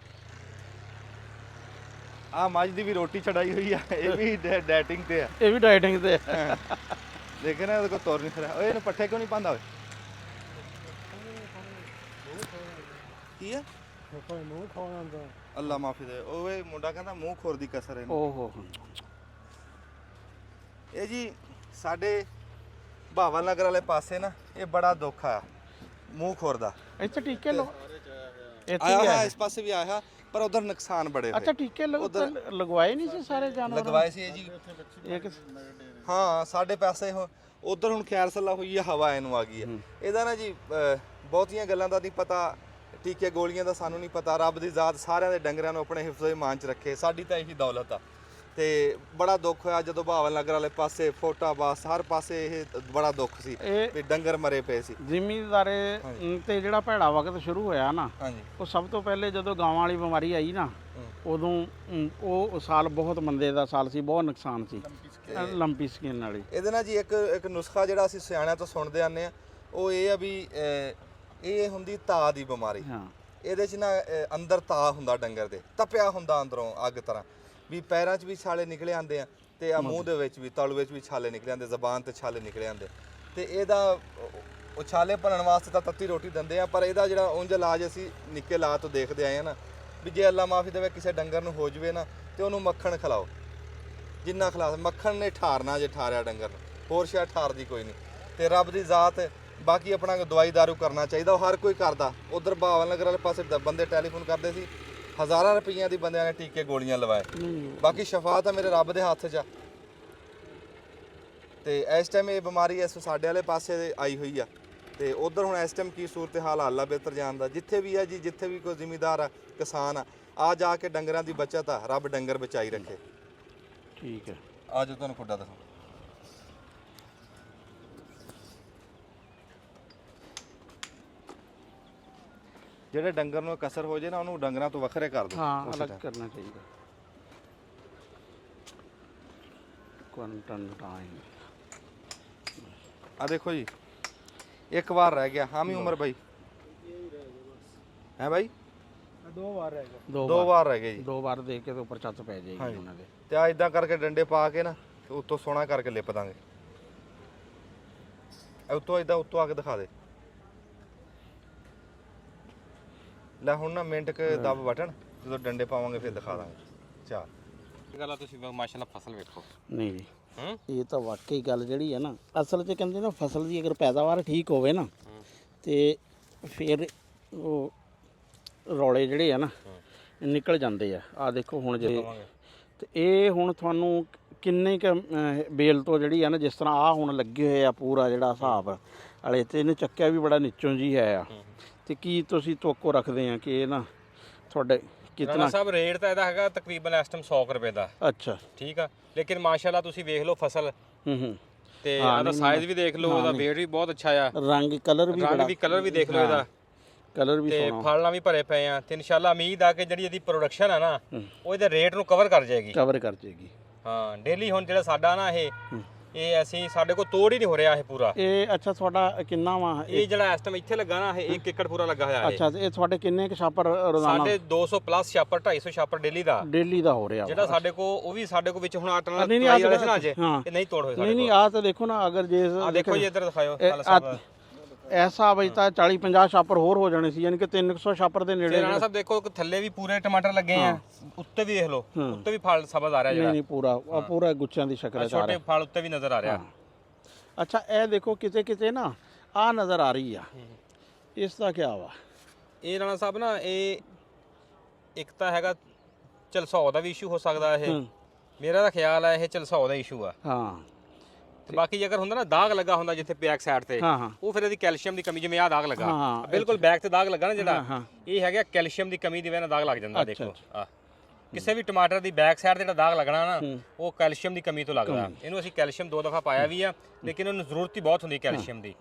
[SPEAKER 1] ਆ ਮੱਝ ਦੀ ਵੀ ਰੋਟੀ ਚੜਾਈ ਹੋਈ ਆ ਇਹ ਵੀ ਡੈਟਿੰਗ ਤੇ ਆ
[SPEAKER 2] ਇਹ ਵੀ ਡਾਈਟਿੰਗ ਤੇ
[SPEAKER 1] ਦੇਖੇ ਨਾ ਉਹਦੇ ਕੋਲ ਤੁਰ ਨਹੀਂ ਰਿਹਾ ਓਏ ਇਹਨੂੰ ਪੱਠੇ ਕਿਉਂ ਨਹੀਂ ਪਾਉਂਦਾ ਓਏ ਕੀ ਆ
[SPEAKER 4] ਮੂੰਹ ਖਾਉਂਦਾ
[SPEAKER 1] ਅੱਲਾ ਮਾਫੀ ਦੇ ਓਏ ਮੁੰਡਾ ਕਹਿੰਦਾ ਮੂੰਹ ਖੋਰ ਦੀ ਕਸਰ ਇਹਨੂੰ
[SPEAKER 2] ਓਹੋ
[SPEAKER 1] ਇਹ ਜੀ ਸਾਡੇ ਭਾਵਲ ਨਗਰ ਵਾਲੇ ਪਾਸੇ ਨਾ ਇਹ ਬੜਾ ਦੁੱਖ ਆ ਮੂੰਹ ਖੋਰ ਦਾ
[SPEAKER 2] ਇੱਥੇ ਟੀਕੇ ਲੋ ਇੱਥੇ
[SPEAKER 1] ਆਇਆ
[SPEAKER 2] ਹੀ
[SPEAKER 1] ਹਾਂ
[SPEAKER 2] ਆ
[SPEAKER 1] ਇਸ ਪਾਸੇ ਵੀ ਆਇਆ ਪਰ ਉਧਰ ਨੁਕਸਾਨ ਬੜੇ ਹੋਏ।
[SPEAKER 2] ਅੱਛਾ ਟੀਕੇ ਲਗਵਾਏ ਨਹੀਂ ਸੀ ਸਾਰੇ ਜਾਨਵਰਾਂ
[SPEAKER 1] ਲਗਵਾਏ ਸੀ ਜੀ।
[SPEAKER 2] ਇੱਕ
[SPEAKER 1] ਹਾਂ ਸਾਡੇ ਪੈਸੇ ਉਧਰ ਹੁਣ ਖੈਰ ਸੱਲਾ ਹੋਈ ਆ, ਹਵਾ ਇਹਨੂੰ ਆ ਗਈ ਆ। ਇਹਦਾ ਨਾ ਜੀ ਬਹੁਤੀਆਂ ਗੱਲਾਂ ਦਾ ਨਹੀਂ ਪਤਾ, ਟੀਕੇ ਗੋਲੀਆਂ ਦਾ ਸਾਨੂੰ ਨਹੀਂ ਪਤਾ। ਰੱਬ ਦੀ ਜ਼ਾਤ ਸਾਰਿਆਂ ਦੇ ਡੰਗਰਾਂ ਨੂੰ ਆਪਣੇ ਹਿਫਜ਼ੋ ਇਮਾਨ 'ਚ ਰੱਖੇ, ਸਾਡੀ ਤਾਂ ਇਹੀ ਦੌਲਤ ਆ। ਤੇ ਬੜਾ ਦੁੱਖ ਹੋਇਆ ਜਦੋਂ ਭਾਵਨ ਨਗਰ ਵਾਲੇ ਪਾਸੇ ਫੋਟਾਬਾਸ ਹਰ ਪਾਸੇ ਇਹ ਬੜਾ ਦੁੱਖ ਸੀ ਵੀ ਡੰਗਰ ਮਰੇ ਪਏ ਸੀ।
[SPEAKER 2] ਜ਼ਿਮੀਂਦਾਰੇ ਤੇ ਜਿਹੜਾ ਭੈੜਾ ਵਕਤ ਸ਼ੁਰੂ ਹੋਇਆ ਨਾ,
[SPEAKER 1] ਹਾਂਜੀ
[SPEAKER 2] ਉਹ ਸਭ ਤੋਂ ਪਹਿਲੇ ਜਦੋਂ ਗਾਵਾਂ ਵਾਲੀ ਬਿਮਾਰੀ ਆਈ ਨਾ, ਉਦੋਂ ਉਹ ਸਾਲ ਬਹੁਤ ਮੰਦੇ ਦਾ ਸਾਲ ਸੀ, ਬਹੁਤ ਨੁਕਸਾਨ ਸੀ ਲੰਪੀ ਸਕਿਨ ਵਾਲੀ।
[SPEAKER 1] ਇਹਦੇ ਨਾਲ ਜੀ ਇੱਕ ਨੁਸਖਾ ਜਿਹੜਾ ਅਸੀਂ ਸਿਆਣਿਆਂ ਤੋਂ ਸੁਣਦੇ ਆਨੇ ਆ, ਉਹ ਇਹ ਆ ਵੀ ਇਹ ਹੁੰਦੀ ਤਾ ਦੀ ਬਿਮਾਰੀ। ਇਹਦੇ 'ਚ ਨਾ ਅੰਦਰ ਤਾ ਹੁੰਦਾ ਡੰਗਰ ਦੇ, ਤਪਿਆ ਹੁੰਦਾ ਅੰਦਰੋਂ ਅੱਗ ਤਰ੍ਹਾਂ, ਵੀ ਪੈਰਾਂ 'ਚ ਵੀ ਛਾਲੇ ਨਿਕਲੇ ਆਉਂਦੇ ਆ ਤੇ ਆ ਮੂੰਹ ਦੇ ਵਿੱਚ ਵੀ, ਤਲੂ ਵਿੱਚ ਵੀ ਛਾਲੇ ਨਿਕਲੇ ਆਉਂਦੇ, ਜ਼ਬਾਨ ਤੇ ਛਾਲੇ ਨਿਕਲੇ ਆਉਂਦੇ। ਤੇ ਇਹਦਾ ਉਹ ਛਾਲੇ ਭੰਨਣ ਵਾਸਤੇ ਤਾਂ ਤੱਤੀ ਰੋਟੀ ਦਿੰਦੇ ਆ, ਪਰ ਇਹਦਾ ਜਿਹੜਾ ਉਂਝ ਇਲਾਜ ਅਸੀਂ ਨਿੱਕੇ ਇਲਾਜ ਤੋਂ ਦੇਖਦੇ ਆਏ ਆ ਨਾ, ਵੀ ਜੇ ਅੱਲਾ ਮਾਫੀ ਦੇਵੇ ਕਿਸੇ ਡੰਗਰ ਨੂੰ ਹੋ ਜਵੇ ਨਾ, ਤੇ ਉਹਨੂੰ ਮੱਖਣ ਖਿਲਾਓ, ਜਿੰਨਾ ਖਿਲਾ ਮੱਖਣ ਨੇ ਠਾਰਨਾ, ਜੇ ਠਾਰਿਆ ਡੰਗਰ ਨੂੰ, ਹੋਰ ਸ਼ਾਇਦ ਠਾਰਦੀ ਕੋਈ ਨਹੀਂ। ਤੇ ਰੱਬ ਦੀ ਜ਼ਾਤ ਬਾਕੀ ਆਪਣਾ ਦਵਾਈ ਦਾਰੂ ਕਰਨਾ ਚਾਹੀਦਾ, ਉਹ ਹਰ ਕੋਈ ਕਰਦਾ। ਉਧਰ ਭਾਵਨ ਨਗਰ ਵਾਲੇ ਪਾਸੇ ਬੰਦੇ ਟੈਲੀਫੋਨ ਕਰਦੇ ਸੀ, ਹਜ਼ਾਰਾਂ ਰੁਪਈਆਂ ਦੀ ਬੰਦਿਆਂ ਨੇ ਟੀਕੇ ਗੋਲੀਆਂ ਲਵਾਏ। ਬਾਕੀ ਸ਼ਫਾ ਤਾਂ ਮੇਰੇ ਰੱਬ ਦੇ ਹੱਥ 'ਚ ਆ। ਤੇ ਇਸ ਟਾਈਮ ਇਹ ਬਿਮਾਰੀ ਇਸ ਸਾਡੇ ਵਾਲੇ ਪਾਸੇ ਆਈ ਹੋਈ ਆ, ਤੇ ਉਧਰ ਹੁਣ ਇਸ ਟਾਈਮ ਕੀ ਸੂਰਤ ਹਾਲ ਅੱਲਾ ਬਿਹਤਰ ਜਾਣਦਾ। ਜਿੱਥੇ ਵੀ ਆ ਜੀ, ਜਿੱਥੇ ਵੀ ਕੋਈ ਜ਼ਿਮੀਂਦਾਰ ਆ, ਕਿਸਾਨ ਆ ਜਾ ਕੇ ਡੰਗਰਾਂ ਦੀ ਬੱਚਤ ਆ, ਰੱਬ ਡੰਗਰ ਬਚਾਈ ਰੱਖੇ।
[SPEAKER 2] ਠੀਕ ਹੈ,
[SPEAKER 1] ਆ ਜੋ ਤੁਹਾਨੂੰ ਖੁੱਡਾ ਦਿਖਾਓ। ਜਿਹੜੇ ਡੰਗਰ ਨੂੰ ਕਸਰ ਹੋ ਜੇ ਨਾ, ਉਹਨੂੰ ਡੰਗਰਾਂ ਤੋਂ ਵੱਖਰੇ ਕਰ ਦਿਓ।
[SPEAKER 2] ਹਾਂ ਅਲੱਗ ਕਰਨਾ ਚਾਹੀਦਾ। ਕੁਆਰੰਟਾਈਨ ਟਾਈਮ
[SPEAKER 1] ਆ ਦੇਖੋ ਜੀ, ਇੱਕ ਵਾਰ ਰਹਿ ਗਿਆ। ਹਾਮੀ ਉਮਰ ਬਾਈ ਹੈ ਬਾਈ,
[SPEAKER 2] ਦੋ ਵਾਰ ਰਹਿ ਗਏ,
[SPEAKER 1] ਦੋ ਵਾਰ ਰਹਿ ਗਏ ਜੀ।
[SPEAKER 2] 2 ਵਾਰ ਦੇ ਕੇ ਤੇ ਉੱਪਰ ਛੱਤ ਪੈ ਜਾਏਗੀ ਉਹਨਾਂ ਦੇ।
[SPEAKER 1] ਤੇ ਆ ਇਦਾਂ ਕਰਕੇ ਡੰਡੇ ਪਾ ਕੇ ਨਾ, ਉੱਤੋਂ ਸੋਹਣਾ ਕਰਕੇ ਲਿਪ ਦਾਂਗੇ। ਉੱਤੋਂ ਇਦਾਂ ਉੱਤੋਂ ਆ ਕੇ ਦਿਖਾ ਦੇ ਲੈ। ਹੁਣ ਨਾ ਮਿੰਟ ਕ ਦਬ ਬਟਨ, ਜਦੋਂ ਡੰਡੇ ਪਾਵਾਂਗੇ ਫਿਰ ਦਿਖਾ ਦਾਂਗੇ। ਚਾਰ
[SPEAKER 5] ਗੱਲ ਆ, ਤੁਸੀਂ ਮਾਸ਼ਾਅੱਲਾ ਫਸਲ ਵੇਖੋ।
[SPEAKER 2] ਨਹੀਂ ਜੀ, ਇਹ ਤਾਂ ਵਾਕਈ ਗੱਲ ਜਿਹੜੀ ਹੈ ਨਾ, ਅਸਲ 'ਚ ਕਹਿੰਦੇ ਨਾ ਫਸਲ ਦੀ ਅਗਰ ਪੈਦਾਵਾਰ ਠੀਕ ਹੋਵੇ ਨਾ, ਤੇ ਫਿਰ ਉਹ ਰੌਲੇ ਜਿਹੜੇ ਆ ਨਾ ਨਿਕਲ ਜਾਂਦੇ ਆ। ਆ ਦੇਖੋ ਹੁਣ ਜੇ, ਤੇ ਇਹ ਹੁਣ ਤੁਹਾਨੂੰ ਕਿੰਨੇ ਕ ਬੇਲ ਤੋਂ ਜਿਹੜੀ ਆ ਨਾ, ਜਿਸ ਤਰ੍ਹਾਂ ਆ ਹੁਣ ਲੱਗੇ ਹੋਏ ਆ ਪੂਰਾ ਜਿਹੜਾ ਹਿਸਾਬ ਵਾਲੇ, ਤੇ ਇਹਨੇ ਚੱਕਿਆ ਵੀ ਬੜਾ ਨੀਚੋਂ ਜੀ ਹੈ ਆ। ਤੇ ਕੀ ਤੁਸੀਂ ਤੋਕੋ ਰੱਖਦੇ ਆ ਕਿ ਇਹ ਨਾ ਤੁਹਾਡੇ ਕਿਤਨਾ
[SPEAKER 5] ਸਾਹਿਬ ਰੇਟ ਤਾਂ ਇਹਦਾ ਹੈਗਾ ਤਕਰੀਬਨ ਇਸ ਟਾਈਮ 100 ਰੁਪਏ ਦਾ।
[SPEAKER 2] ਅੱਛਾ
[SPEAKER 5] ਠੀਕ ਆ, ਲੇਕਿਨ ਮਾਸ਼ਾਅੱਲਾ ਤੁਸੀਂ ਵੇਖ ਲਓ ਫਸਲ,
[SPEAKER 2] ਹੂੰ
[SPEAKER 5] ਤੇ ਇਹਦਾ ਸਾਈਜ਼ ਵੀ ਦੇਖ ਲਓ, ਉਹਦਾ weight ਵੀ ਬਹੁਤ ਅੱਛਾ ਆ,
[SPEAKER 2] ਰੰਗ ਕਲਰ
[SPEAKER 5] ਵੀ ਦੇਖ ਲਓ ਇਹਦਾ,
[SPEAKER 2] ਕਲਰ ਵੀ
[SPEAKER 5] ਤੇ ਫਲ ਨਾਲ ਵੀ ਭਰੇ ਪਏ ਆ। ਤੇ ਇਨਸ਼ਾਅੱਲਾ ਉਮੀਦ ਆ ਕਿ ਜਿਹੜੀ ਇਹਦੀ ਪ੍ਰੋਡਕਸ਼ਨ ਆ ਨਾ, ਉਹ ਇਹਦੇ ਰੇਟ ਨੂੰ ਕਵਰ ਕਰ ਜਾਏਗੀ। ਹਾਂ, ਡੇਲੀ ਹੁਣ ਜਿਹੜਾ ਸਾਡਾ ਨਾ ਇਹ ਅਸੀਂ ਸਾਡੇ ਕੋਲ ਤੋੜ ਹੀ ਨਹੀਂ ਹੋ ਰਿਹਾ ਇਹ ਪੂਰਾ।
[SPEAKER 2] ਇਹ ਅੱਛਾ ਤੁਹਾਡਾ ਕਿੰਨਾ ਵਾ
[SPEAKER 5] ਇਹ ਜਿਹੜਾ ਇਸ ਟਾਈਮ ਇੱਥੇ ਲੱਗਾ ਨਾ, ਇਹ 1 ਏਕੜ ਪੂਰਾ ਲੱਗਾ ਹੋਇਆ ਹੈ।
[SPEAKER 2] ਅੱਛਾ, ਇਹ ਤੁਹਾਡੇ ਕਿੰਨੇ ਕ ਛਾਪਰ ਰੋਜ਼ਾਨਾ?
[SPEAKER 5] ਸਾਡੇ 200 ਪਲੱਸ ਛਾਪਰ, 250 ਛਾਪਰ ਡੇਲੀ ਦਾ
[SPEAKER 2] ਹੋ ਰਿਹਾ
[SPEAKER 5] ਜਿਹੜਾ ਸਾਡੇ ਕੋਲ, ਉਹ ਵੀ ਸਾਡੇ ਕੋਲ ਵਿੱਚ ਹੁਣ ਆਟਣ ਵਾਲਾ ਵਾਲੇ ਸੀ ਨਾ ਅੱਜ, ਇਹ ਨਹੀਂ ਤੋੜ ਹੋਏ ਸਾਡੇ ਕੋਲ।
[SPEAKER 2] ਨਹੀਂ ਆ ਤਾਂ ਦੇਖੋ ਨਾ, ਅਗਰ ਜੇ
[SPEAKER 5] ਆ ਦੇਖੋ ਜੀ ਇੱਧਰ ਦਿਖਾਓ
[SPEAKER 2] ਐਸਾ ਬਈ ਤਾਂ 40-50 ਛਾਪਰ ਹੋਰ ਹੋ ਜਾਣੇ ਸੀ, ਯਾਨੀ ਕਿ 300 ਛਾਪਰ ਦੇ ਨੇੜੇ।
[SPEAKER 5] ਰਾਣਾ ਸਾਹਿਬ ਦੇਖੋ ਥੱਲੇ ਵੀ ਪੂਰੇ ਟਮਾਟਰ ਲੱਗੇ ਆ, ਉੱਤੇ ਵੀ ਦੇਖ ਲਓ, ਉੱਤੇ ਵੀ ਫਲ ਸਬਜ਼ ਆ ਰਿਹਾ ਜਿਹੜਾ।
[SPEAKER 2] ਨਹੀਂ ਪੂਰਾ ਗੁੱਛਿਆਂ ਦੀ ਸ਼ਕਲ ਹੈ,
[SPEAKER 5] ਛੋਟੇ ਫਲ ਉੱਤੇ ਵੀ ਨਜ਼ਰ ਆ ਰਿਹਾ।
[SPEAKER 2] ਅੱਛਾ, ਇਹ ਦੇਖੋ ਕਿਤੇ ਨਾ ਆ ਨਜ਼ਰ ਆ ਰਹੀ ਆ, ਇਸ ਦਾ ਕੀ ਵਾ?
[SPEAKER 5] ਇਹ ਰਾਣਾ ਸਾਹਿਬ ਨਾ, ਇਹ ਇੱਕ ਤਾਂ ਹੈਗਾ ਝਲਸਾਓ ਦਾ ਵੀ ਇਸ਼ੂ ਹੋ ਸਕਦਾ। ਇਹ ਮੇਰਾ ਤਾਂ ਖਿਆਲ ਹੈ ਇਹ ਝਲਸਾਓ ਦਾ ਇਸ਼ੂ ਆ।
[SPEAKER 2] ਹਾਂ,
[SPEAKER 5] ਤੇ ਬਾਕੀ ਅਗਰ ਹੁੰਦਾ ਨਾ ਦਾਗ ਲੱਗਾ ਹੁੰਦਾ ਜਿੱਥੇ ਬੈਕ ਸਾਈਡ ਤੇ, ਉਹ ਫਿਰ ਇਹਦੀ ਕੈਲਸ਼ੀਅਮ ਦੀ ਕਮੀ, ਜਿਵੇਂ ਆ ਦਾਗ ਲੱਗਾ ਬਿਲਕੁਲ ਬੈਕ ਤੇ ਦਾਗ ਲੱਗਾ ਨਾ ਜਿਹੜਾ, ਇਹ ਹੈਗਾ ਕੈਲਸ਼ੀਅਮ ਦੀ ਕਮੀ ਦੀ ਵਜ੍ਹਾ ਨਾਲ ਦਾਗ ਲੱਗ ਜਾਂਦਾ। ਦੇਖੋ ਆ ਕਿਸੇ ਵੀ ਟਮਾਟਰ ਦੀ ਬੈਕ ਸਾਈਡ ਤੇ ਜਿਹੜਾ ਦਾਗ ਲੱਗਣਾ ਨਾ, ਉਹ ਕੈਲਸ਼ੀਅਮ ਦੀ ਕਮੀ ਤੋਂ ਲੱਗਦਾ। ਇਹਨੂੰ ਅਸੀਂ ਕੈਲਸ਼ੀਅਮ 2 ਦਫਾ ਪਾਇਆ ਵੀ ਆ, ਲੇਕਿਨ ਉਹਨੂੰ ਜ਼ਰੂਰਤ ਹੀ ਬਹੁਤ ਹੁੰਦੀ ਕੈਲਸ਼ੀਅਮ ਦੀ।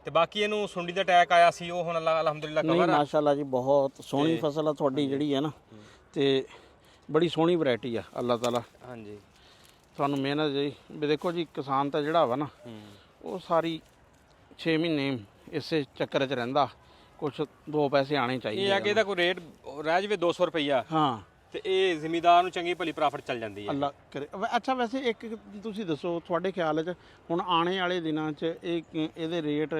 [SPEAKER 5] ਤੇ ਬਾਕੀ ਇਹਨੂੰ ਸੁੰਡੀ ਦਾ ਅਟੈਕ ਆਇਆ ਸੀ, ਉਹ ਹੁਣ ਅਲਹਮਦੁਲਿਲਾ ਕਵਰ ਆ।
[SPEAKER 2] ਮਾਸ਼ਾਅੱਲਾ ਜੀ, ਬਹੁਤ ਸੋਹਣੀ ਫਸਲ ਆ ਤੁਹਾਡੀ ਜਿਹੜੀ ਹੈ ਨਾ, ਤੇ ਬੜੀ ਸੋਹਣੀ ਵੈਰਾਈਟੀ ਆ। ਅੱਲਾਹ ਤਾਲਾ
[SPEAKER 5] ਹਾਂਜੀ
[SPEAKER 2] ਤੁਹਾਨੂੰ ਮਿਹਨਤ ਜੀ ਵੀ ਦੇਖੋ ਜੀ, ਕਿਸਾਨ ਤਾਂ ਜਿਹੜਾ ਵਾ ਨਾ, ਉਹ ਸਾਰੀ 6 ਮਹੀਨੇ ਇਸੇ ਚੱਕਰ 'ਚ ਰਹਿੰਦਾ, ਕੁਛ 2 ਪੈਸੇ ਆਣੇ ਚਾਹੀਦੇ।
[SPEAKER 5] ਇਹ ਆ ਕਿ ਇਹਦਾ ਕੋਈ ਰੇਟ ਰਹਿ ਜਾਵੇ 200 ਰੁਪਈਆ,
[SPEAKER 2] ਹਾਂ,
[SPEAKER 5] ਤੇ ਇਹ ਜ਼ਿਮੀਦਾਰ ਨੂੰ ਚੰਗੀ ਭਲੀ ਪ੍ਰੋਫਿਟ ਚੱਲ ਜਾਂਦੀ ਹੈ।
[SPEAKER 2] ਅੱਲਾ ਕਰੇ। ਅੱਛਾ, ਵੈਸੇ ਇੱਕ ਤੁਸੀਂ ਦੱਸੋ, ਤੁਹਾਡੇ ਖਿਆਲ 'ਚ ਹੁਣ ਆਉਣੇ ਵਾਲੇ ਦਿਨਾਂ 'ਚ ਇਹਦੇ ਰੇਟ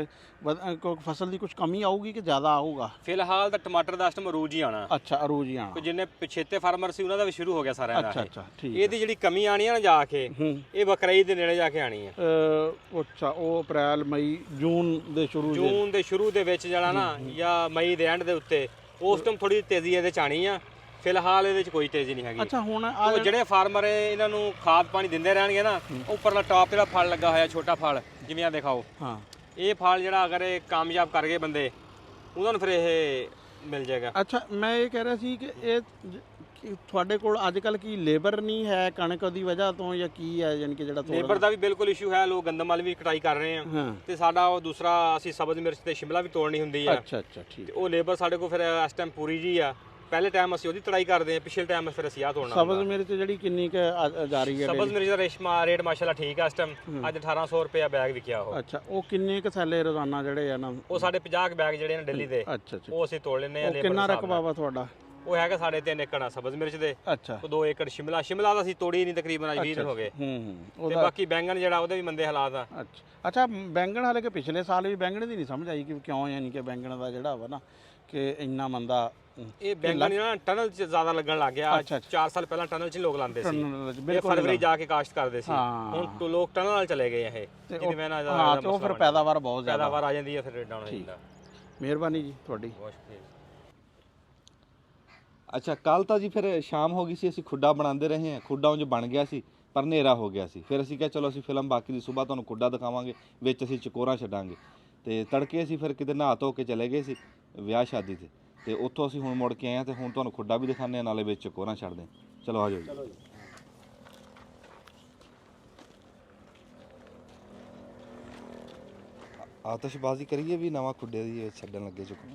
[SPEAKER 2] ਫਸਲ ਦੀ ਕੁਝ ਕਮੀ ਆਊਗੀ ਕਿ ਜ਼ਿਆਦਾ ਆਊਗਾ?
[SPEAKER 5] ਫਿਲਹਾਲ ਤਾਂ ਟਮਾਟਰ ਦਾ ਅਸਟਮ ਅਰੂਜ ਹੀ ਆਣਾ।
[SPEAKER 2] ਅੱਛਾ, ਅਰੂਜ ਹੀ ਆਣਾ।
[SPEAKER 5] ਜਿੰਨੇ ਪਿਛੇਤੇ ਫਾਰਮਰ ਸੀ ਉਹਨਾਂ ਦਾ ਵੀ ਸ਼ੁਰੂ ਹੋ ਗਿਆ ਸਾਰਿਆਂ ਦਾ।
[SPEAKER 2] ਅੱਛਾ ਠੀਕ।
[SPEAKER 5] ਇਹਦੀ ਜਿਹੜੀ ਕਮੀ ਆਣੀ ਆ ਨਾ ਜਾ ਕੇ, ਇਹ ਬਕਰੀਦ ਦੇ ਨੇੜੇ ਜਾ ਕੇ ਆਣੀ ਆ।
[SPEAKER 2] ਅੱਛਾ, ਉਹ ਅਪ੍ਰੈਲ ਮਈ ਜੂਨ ਦੇ ਸ਼ੁਰੂ
[SPEAKER 5] ਦੇ ਵਿੱਚ ਜਿਹੜਾ ਨਾ, ਜਾਂ ਮਈ ਦੇ ਐਂਡ ਦੇ ਉੱਤੇ, ਉਸ ਟਾਈਮ ਥੋੜੀ ਤੇਜ਼ੀ ਇਹਦੇ ਚ ਆਣੀ ਆ। ਫਿਲਹਾਲ ਇਹਦੇ 'ਚ ਕੋਈ ਤੇਜ਼ੀ ਨਹੀਂ ਹੈਗੀ।
[SPEAKER 2] ਅੱਛਾ ਹੁਣ
[SPEAKER 5] ਉਹ ਜਿਹੜੇ ਫਾਰਮਰ ਇਹਨਾਂ ਨੂੰ ਖਾਦ ਪਾਣੀ ਦਿੰਦੇ ਰਹਿਣਗੇ ਨਾ, ਉੱਪਰਲਾ ਟਾਪ ਜਿਹੜਾ ਫਲ ਲੱਗਾ ਹੋਇਆ ਛੋਟਾ ਫਲ ਜਿਵੇਂ ਆ ਦਿਖਾਓ,
[SPEAKER 2] ਹਾਂ
[SPEAKER 5] ਇਹ ਫਲ ਜਿਹੜਾ ਅਗਰ ਇਹ ਕਾਮਯਾਬ ਕਰ ਗਏ ਬੰਦੇ, ਉਹਨਾਂ ਨੂੰ ਫਿਰ ਇਹ ਮਿਲ ਜਾਏਗਾ।
[SPEAKER 2] ਅੱਛਾ ਮੈਂ ਇਹ ਕਹਿ ਰਿਹਾ ਸੀ ਕਿ ਇਹ ਕਿ ਤੁਹਾਡੇ ਕੋਲ ਅੱਜ ਕੱਲ ਕੀ ਲੇਬਰ ਨਹੀਂ ਹੈ ਕਣਕ ਦੀ ਵਜ੍ਹਾ ਤੋਂ ਜਾਂ ਕੀ ਹੈ, ਯਾਨੀ ਕਿ ਜਿਹੜਾ
[SPEAKER 5] ਲੇਬਰ ਦਾ ਵੀ ਬਿਲਕੁਲ ਇਸ਼ੂ ਹੈ, ਲੋਕ ਗੰਦਮ ਵਾਲੀ ਵੀ ਕਟਾਈ ਕਰ ਰਹੇ ਆ,
[SPEAKER 2] ਹਾਂ
[SPEAKER 5] ਤੇ ਸਾਡਾ ਉਹ ਦੂਸਰਾ ਅਸੀਂ ਸਬਜ਼ ਮਿਰਚ ਤੇ ਸ਼ਿਮਲਾ ਵੀ ਤੋੜਨੀ ਹੁੰਦੀ ਆ,
[SPEAKER 2] ਅੱਛਾ ਅੱਛਾ ਠੀਕ।
[SPEAKER 5] ਤੇ ਉਹ ਲੇਬਰ ਸਾਡੇ ਕੋਲ ਫਿਰ ਇਸ ਟਾਈਮ ਪੂਰੀ ਜੀ ਆ। ਪਹਿਲੇ ਟਾਈਮ ਅਸੀਂ ਉਹਦੀ ਤੜਾਈ ਕਰਦੇ ਆ, ਪਿਛਲੇ ਟਾਈਮ ਫਿਰ ਅਸੀਂ ਆ ਤੋੜਨਾ।
[SPEAKER 2] ਸਬਜ਼ ਮਿਰਚ ਜਿਹੜੀ ਕਿੰਨੀ ਕੁ ਜਾ ਰਹੀ ਹੈ?
[SPEAKER 5] ਸਬਜ਼ ਮਿਰਚ ਦਾ ਰੇਟ ਮਾਸ਼ਾਅੱਲਾ ਠੀਕ ਆ ਇਸ ਟਾਈਮ, ਅੱਜ 1800 ਰੁਪਏ ਬੈਗ ਵਿਕਿਆ ਉਹ।
[SPEAKER 2] ਅੱਛਾ ਉਹ ਕਿੰਨੇ ਕੁ ਥੈਲੇ ਰੋਜ਼ਾਨਾ ਜਿਹੜੇ ਆ ਨਾ?
[SPEAKER 5] ਉਹ ਸਾਡੇ 50 ਬੈਗ ਜਿਹੜੇ ਨੇ ਦਿੱਲੀ ਦੇ,
[SPEAKER 2] ਅੱਛਾ ਅੱਛਾ
[SPEAKER 5] ਉਹ ਅਸੀਂ ਤੋੜ ਲੈਂਦੇ ਆ।
[SPEAKER 2] ਉਹ ਕਿੰਨਾ ਰਕਬਾ ਵਾ ਤੁਹਾਡਾ?
[SPEAKER 5] ਉਹ ਹੈਗਾ 3.5 ਏਕੜ ਸਬਜ਼ ਮਿਰਚ ਦੇ,
[SPEAKER 2] ਅੱਛਾ
[SPEAKER 5] ਉਹ 2 ਏਕੜ ਸ਼ਿਮਲਾ ਦਾ ਅਸੀਂ ਤੋੜੀ ਨਹੀਂ, ਤਕਰੀਬਨ 20 ਦਿਨ ਹੋ ਗਏ। ਤੇ ਬਾਕੀ ਬੈਂਗਣ ਜਿਹੜਾ ਉਹਦੇ ਵੀ ਮੰਦੇ ਹਾਲਾਤ ਆ।
[SPEAKER 2] ਅੱਛਾ ਬੈਂਗਣ ਹਾਲੇ ਕਿ ਪਿਛਲੇ ਸਾਲ ਵੀ ਬੈਂਗਣ ਦੀ ਨਹੀਂ ਸਮਝ ਆਈ ਕਿ ਕਿਉਂ, ਯਾਨੀ ਕਿ ਬੈਂਗਣ ਦਾ ਜਿਹੜਾ ਵਾ ਨਾ ਕਿ ਇੰਨਾ ਮੰਦਾ।
[SPEAKER 5] ਇਹ ਬੈਂਗਣ ਨਾ ਟਨਲ 'ਚ ਜ਼ਿਆਦਾ ਲੱਗਣ ਲੱਗ ਗਿਆ। 4 ਸਾਲ ਪਹਿਲਾਂ ਟਨਲ 'ਚ ਲੋਕ ਲਾਉਂਦੇ ਸੀ, ਇਹ ਫਰਵਰੀ ਜਾ ਕੇ ਕਾਸ਼ਤ ਕਰਦੇ ਸੀ। ਹੁਣ ਲੋਕ ਟਨਲ ਨਾਲ ਚਲੇ ਗਏ ਇਹ, ਜਿਹਦੀ ਵਜ੍ਹਾ ਨਾਲ
[SPEAKER 2] ਹਾਂ ਤੇ ਉਹ ਫਿਰ ਪੈਦਾਵਾਰ ਬਹੁਤ ਜ਼ਿਆਦਾ
[SPEAKER 5] ਪੈਦਾਵਾਰ ਆ ਜਾਂਦੀ ਹੈ, ਫਿਰ ਡਾਊਨ ਹੋ ਜਾਂਦਾ।
[SPEAKER 2] ਮਿਹਰਬਾਨੀ ਜੀ ਤੁਹਾਡੀ।
[SPEAKER 5] ਬਹੁਤ ਸ਼ੁਕਰੀਆ।
[SPEAKER 1] ਅੱਛਾ ਕੱਲ ਤਾਂ ਜੀ ਫਿਰ ਸ਼ਾਮ ਹੋ ਗਈ ਸੀ, ਅਸੀਂ ਖੁੱਡਾ ਬਣਾਉਂਦੇ ਰਹੇ ਹਾਂ, ਖੁੱਡਾ ਉਂਝ ਬਣ ਗਿਆ ਸੀ ਪਰ ਹਨੇਰਾ ਹੋ ਗਿਆ ਸੀ। ਫਿਰ ਅਸੀਂ ਕਿਹਾ ਚਲੋ ਅਸੀਂ ਫਿਲਮ ਬਾਕੀ ਦੀ ਸਵੇਰ ਤੁਹਾਨੂੰ ਖੁੱਡਾ ਦਿਖਾਵਾਂਗੇ, ਵਿੱਚ ਅਸੀਂ ਚਕੋਰਾਂ ਛੱਡਾਂਗੇ। ਤੇ ਤੜਕੇ ਅਸੀਂ ਫਿਰ ਕਿਤੇ ਨਹਾ ਧੋ ਕੇ ਚਲੇ ਗਏ ਸੀ ਵਿਆਹ ਸ਼ਾਦੀ ਤੇ ਉੱਥੋਂ ਅਸੀਂ ਹੁਣ ਮੁੜ ਕੇ ਆਏ ਹਾਂ ਤੇ ਹੁਣ ਤੁਹਾਨੂੰ ਖੁੱਡਾ ਵੀ ਦਿਖਾਉਂਦੇ ਹਾਂ, ਨਾਲੇ ਵਿੱਚ ਚਕੋਰਾਂ ਛੱਡਦੇ ਹਾਂ। ਚਲੋ ਆ ਜਾਓ ਜੀ। ਆਤਿਸ਼ਬਾਜ਼ੀ ਕਰੀਏ ਵੀ ਨਵਾਂ ਖੁੱਡੇ ਦੀ ਛੱਡਣ ਲੱਗੇ ਚੁੱਕੋ।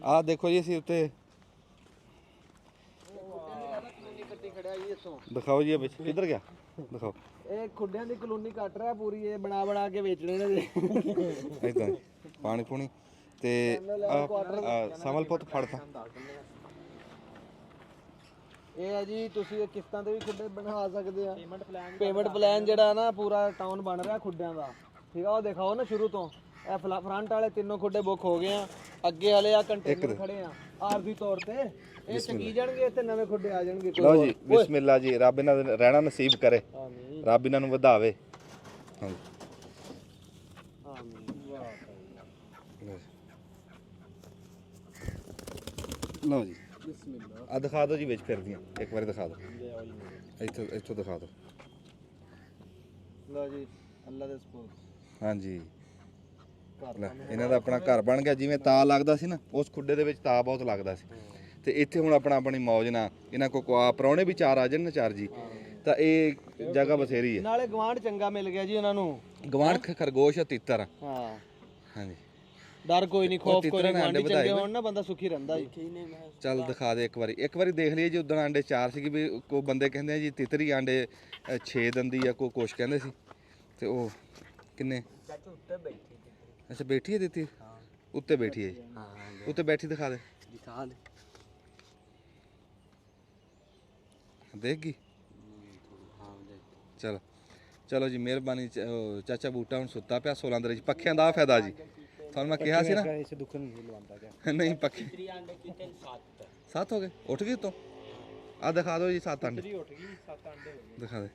[SPEAKER 1] ਆਹ ਦੇਖੋ ਜੀ ਅਸੀਂ ਉੱਤੇ ਦਿਖਾਓ ਜੀ, ਇਹ ਵਿੱਚ ਕਿੱਧਰ ਗਿਆ ਦਿਖਾਓ।
[SPEAKER 6] ਇਹ ਖੁੱਡਿਆਂ ਦੀ ਕਲੋਨੀ ਕੱਟ ਰਿਹਾ ਪੂਰੀ, ਇਹ ਬਣਾ ਕੇ ਵੇਚਣੇ ਨੇ
[SPEAKER 1] ਇਦਾਂ ਪਾਣੀ ਪੂਣੀ ਤੇ ਸਮਲ ਪੁੱਤ ਫੜਦਾ।
[SPEAKER 6] ਇਹ ਹੈ ਜੀ, ਤੁਸੀਂ ਕਿਸ਼ਤਾਂ ਤੇ ਵੀ ਖੁੱਡੇ ਬਣਾ ਸਕਦੇ ਆ। ਪੇਮੈਂਟ ਪਲਾਨ ਜਿਹੜਾ ਨਾ ਪੂਰਾ ਟਾਊਨ ਬਣ ਰਿਹਾ ਖੁੱਡਿਆਂ ਦਾ, ਠੀਕ ਆ। ਉਹ ਦਿਖਾਓ ਨਾ ਸ਼ੁਰੂ ਤੋਂ, ਇਹ ਫਰੰਟ ਵਾਲੇ ਤਿੰਨੋਂ ਖੁੱਡੇ ਬੁੱਕ ਹੋ ਗਏ ਆ, ਅੱਗੇ ਵਾਲੇ ਆ ਕੰਟੇਨਰ ਖੜੇ ਆ ਆਰਜ਼ੀ ਤੌਰ ਤੇ, ਇਹ ਚੱਕੀ ਜਾਣਗੇ ਤੇ ਨਵੇਂ ਖੁੱਡੇ ਆ ਜਾਣਗੇ।
[SPEAKER 1] ਲਓ ਜੀ ਬਿਸਮਿਲ੍ਲਾ ਜੀ, ਰੱਬ ਇਹਨਾਂ ਦੇ ਰਹਿਣਾ ਨਸੀਬ ਕਰੇ, ਰੱਬ ਇਹਨਾਂ ਨੂੰ ਵਧਾਵੇ। ਹਾਂਜੀ ਲਓ ਜੀ ਬਿਸਮਿਲ੍ਲਾ। ਆ ਦਿਖਾ ਦਿਓ ਜੀ ਵਿੱਚ ਫਿਰਦੀਆਂ, ਇੱਕ ਵਾਰੀ ਦਿਖਾ ਦਿਓ, ਇੱਥੋਂ ਦਿਖਾ ਦਿਓ।
[SPEAKER 6] ਲਓ ਜੀ ਅੱਲਾ ਦੇ ਸਪੋਰਟ।
[SPEAKER 1] ਹਾਂਜੀ ਇਹਨਾਂ ਦਾ ਆਪਣਾ ਘਰ ਬਣ ਗਿਆ। ਜਿਵੇਂ ਤਾ ਲੱਗਦਾ ਸੀ ਨਾ ਉਸ ਖੁੱਡੇ ਦੇ ਵਿੱਚ ਤਾ ਬਹੁਤ ਲੱਗਦਾ ਸੀ, ਤੇ ਇੱਥੇ ਹੁਣ ਆਪਣੀ ਮੌਜ ਨਾਲ ਇਹਨਾਂ ਕੋ ਪ੍ਰਾਹੁਣੇ ਵੀ 4 ਆ ਜਾਣ ਨਾ 4 ਜੀ, ਤਾਂ ਇਹ ਜਗ੍ਹਾ ਬਥੇਰੀ ਹੈ।
[SPEAKER 6] ਨਾਲੇ ਗਵਾਂਢ ਚੰਗਾ ਮਿਲ ਗਿਆ ਜੀ ਇਹਨਾਂ ਨੂੰ,
[SPEAKER 1] ਗਵਾਂਢ ਖਰਗੋਸ਼ ਆ ਤਿੱਤਰ।
[SPEAKER 6] ਹਾਂ
[SPEAKER 1] ਹਾਂਜੀ
[SPEAKER 6] ਡਰ ਕੋਈ ਨਹੀਂ, ਖੌਫ ਕੋਈ ਨਹੀਂ, ਗਵਾਂਢੀ ਚੰਗੇ ਹੋਣ ਨਾ ਬੰਦਾ ਸੁਖੀ ਰਹਿੰਦਾ ਜੀ।
[SPEAKER 1] ਚੱਲ ਦਿਖਾ ਦੇ ਇੱਕ ਵਾਰੀ ਦੇਖ ਲਈਏ ਜੀ। ਉਦੋਂ ਆਂਡੇ 4 ਸੀ ਵੀ ਕੋ ਬੰਦੇ ਕਹਿੰਦੇ ਆ ਜੀ ਤਿੱਤਰੀ ਆਂਡੇ 6 ਦਿੰਦੀ ਆ, ਕੁਛ ਕਹਿੰਦੇ ਸੀ। ਤੇ ਉਹ ਕਿੰਨੇ ਅੱਛਾ ਬੈਠੀ ਹੈ ਦਿੱਤੀ ਉੱਤੇ ਬੈਠੀ ਹੈ ਜੀ, ਉੱਤੇ ਬੈਠੀ ਦਿਖਾ ਦੇ ਦੇਖ ਗਈ। ਚਲੋ ਚਲੋ ਜੀ ਮਿਹਰਬਾਨੀ। ਚਾਚਾ ਬੂਟਾ ਹੁਣ ਸੁੱਤਾ ਪਿਆ 16 ਦੇ ਵਿੱਚ। ਪੱਖਿਆਂ ਦਾ ਫਾਇਦਾ ਜੀ, ਤੁਹਾਨੂੰ ਮੈਂ ਕਿਹਾ ਸੀ ਨਾ। ਨਹੀਂ ਪੱਖੇ 7 ਹੋ ਗਏ, ਉੱਠ ਗਈ ਤੋਂ। ਆ ਦਿਖਾ ਦਿਓ ਜੀ 7 ਅੰਡੇ ਦਿਖਾ ਦੇ।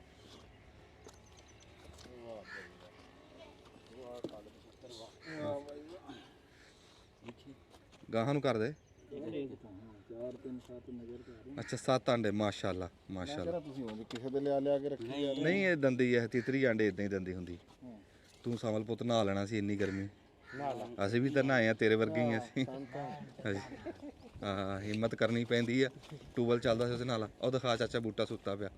[SPEAKER 1] ਗਾਹਾਂ ਨੂੰ ਕਰ ਦੇ। ਅੱਛਾ 7 ਆਂਡੇ ਮਾਸ਼ਾਅੱਲਾ ਮਾਸ਼ਾਅੱਲਾ।
[SPEAKER 6] ਕਿਸੇ ਦੇ ਲਿਆ ਕੇ ਰੱਖੀ ਆ?
[SPEAKER 1] ਨਹੀਂ ਇਹ ਦੰਦੀ ਹੈ, ਤਿਤਰੀ ਆਂਡੇ ਇਦਾਂ ਹੀ ਦੰਦੀ ਹੁੰਦੀ। ਤੂੰ ਸਮਲ ਪੁੱਤ ਨਹਾ ਲੈਣਾ ਸੀ ਇੰਨੀ ਗਰਮੀ, ਅਸੀਂ ਵੀ ਤਾਂ ਨਹਾਏ ਆ ਤੇਰੇ ਵਰਗੇ ਹੀ ਅਸੀਂ। ਹਾਂ ਹਿੰਮਤ ਕਰਨੀ ਪੈਂਦੀ ਆ। ਟੂਬਲ ਚੱਲਦਾ ਸੀ ਉਹਦੇ ਨਾਲ। ਉਹ ਦਿਖਾ ਚਾਚਾ ਬੂਟਾ ਸੁੱਤਾ ਪਿਆ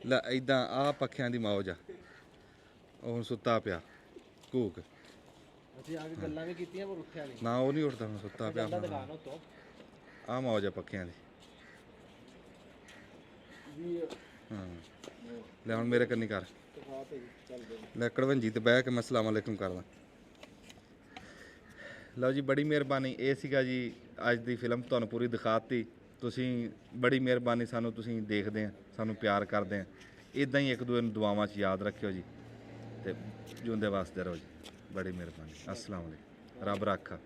[SPEAKER 1] ਲੈ, ਇਦਾਂ ਆ ਪੱਖਿਆਂ ਦੀ ਮੌਜ ਆ। ਉਹ ਹੁਣ ਸੁੱਤਾ ਪਿਆ ਘੂਕ।
[SPEAKER 6] ਅਸੀਂ ਆ ਕੇ ਗੱਲਾਂ ਵੀ ਕੀਤੀਆਂ ਪਰ ਉੱਠਿਆ ਨਹੀਂ
[SPEAKER 1] ਨਾ, ਉਹ ਨਹੀਂ ਉੱਠਦਾ ਹੁਣ ਸੁੱਤਾ ਪਿਆ। ਆ ਮੌਜ ਆ ਪੱਖਿਆਂ ਦੀ। ਹਾਂ ਲੈ ਹੁਣ ਮੇਰੇ ਕੰਨੀ ਕਰ ਲੈ ਕੜਵੰਜੀ ਤੇ ਬਹਿ ਕੇ ਮੈਂ ਅਸਲਾਮ ਅਲੈਕੁਮ ਕਰਦਾ। ਲਓ ਜੀ ਬੜੀ ਮਿਹਰਬਾਨੀ। ਇਹ ਸੀਗਾ ਜੀ ਅੱਜ ਦੀ ਫਿਲਮ, ਤੁਹਾਨੂੰ ਪੂਰੀ ਦਿਖਾਤੀ। ਤੁਸੀਂ ਬੜੀ ਮਿਹਰਬਾਨੀ, ਸਾਨੂੰ ਤੁਸੀਂ ਦੇਖਦੇ ਆ, ਸਾਨੂੰ ਪਿਆਰ ਕਰਦੇ ਆ। ਇਦਾਂ ਹੀ ਇੱਕ ਦੂਜੇ ਨੂੰ ਦੁਆਵਾਂ 'ਚ ਯਾਦ ਰੱਖਿਓ ਜੀ, ਤੇ ਜਿਉਂਦੇ ਵਾਸਤੇ ਰਹੋ ਜੀ। ਬੜੀ ਮਿਹਰਬਾਨੀ। ਅਸਲਾਮ ਅਲੈਕੁਮ। ਰੱਬ ਰਾਖਾ।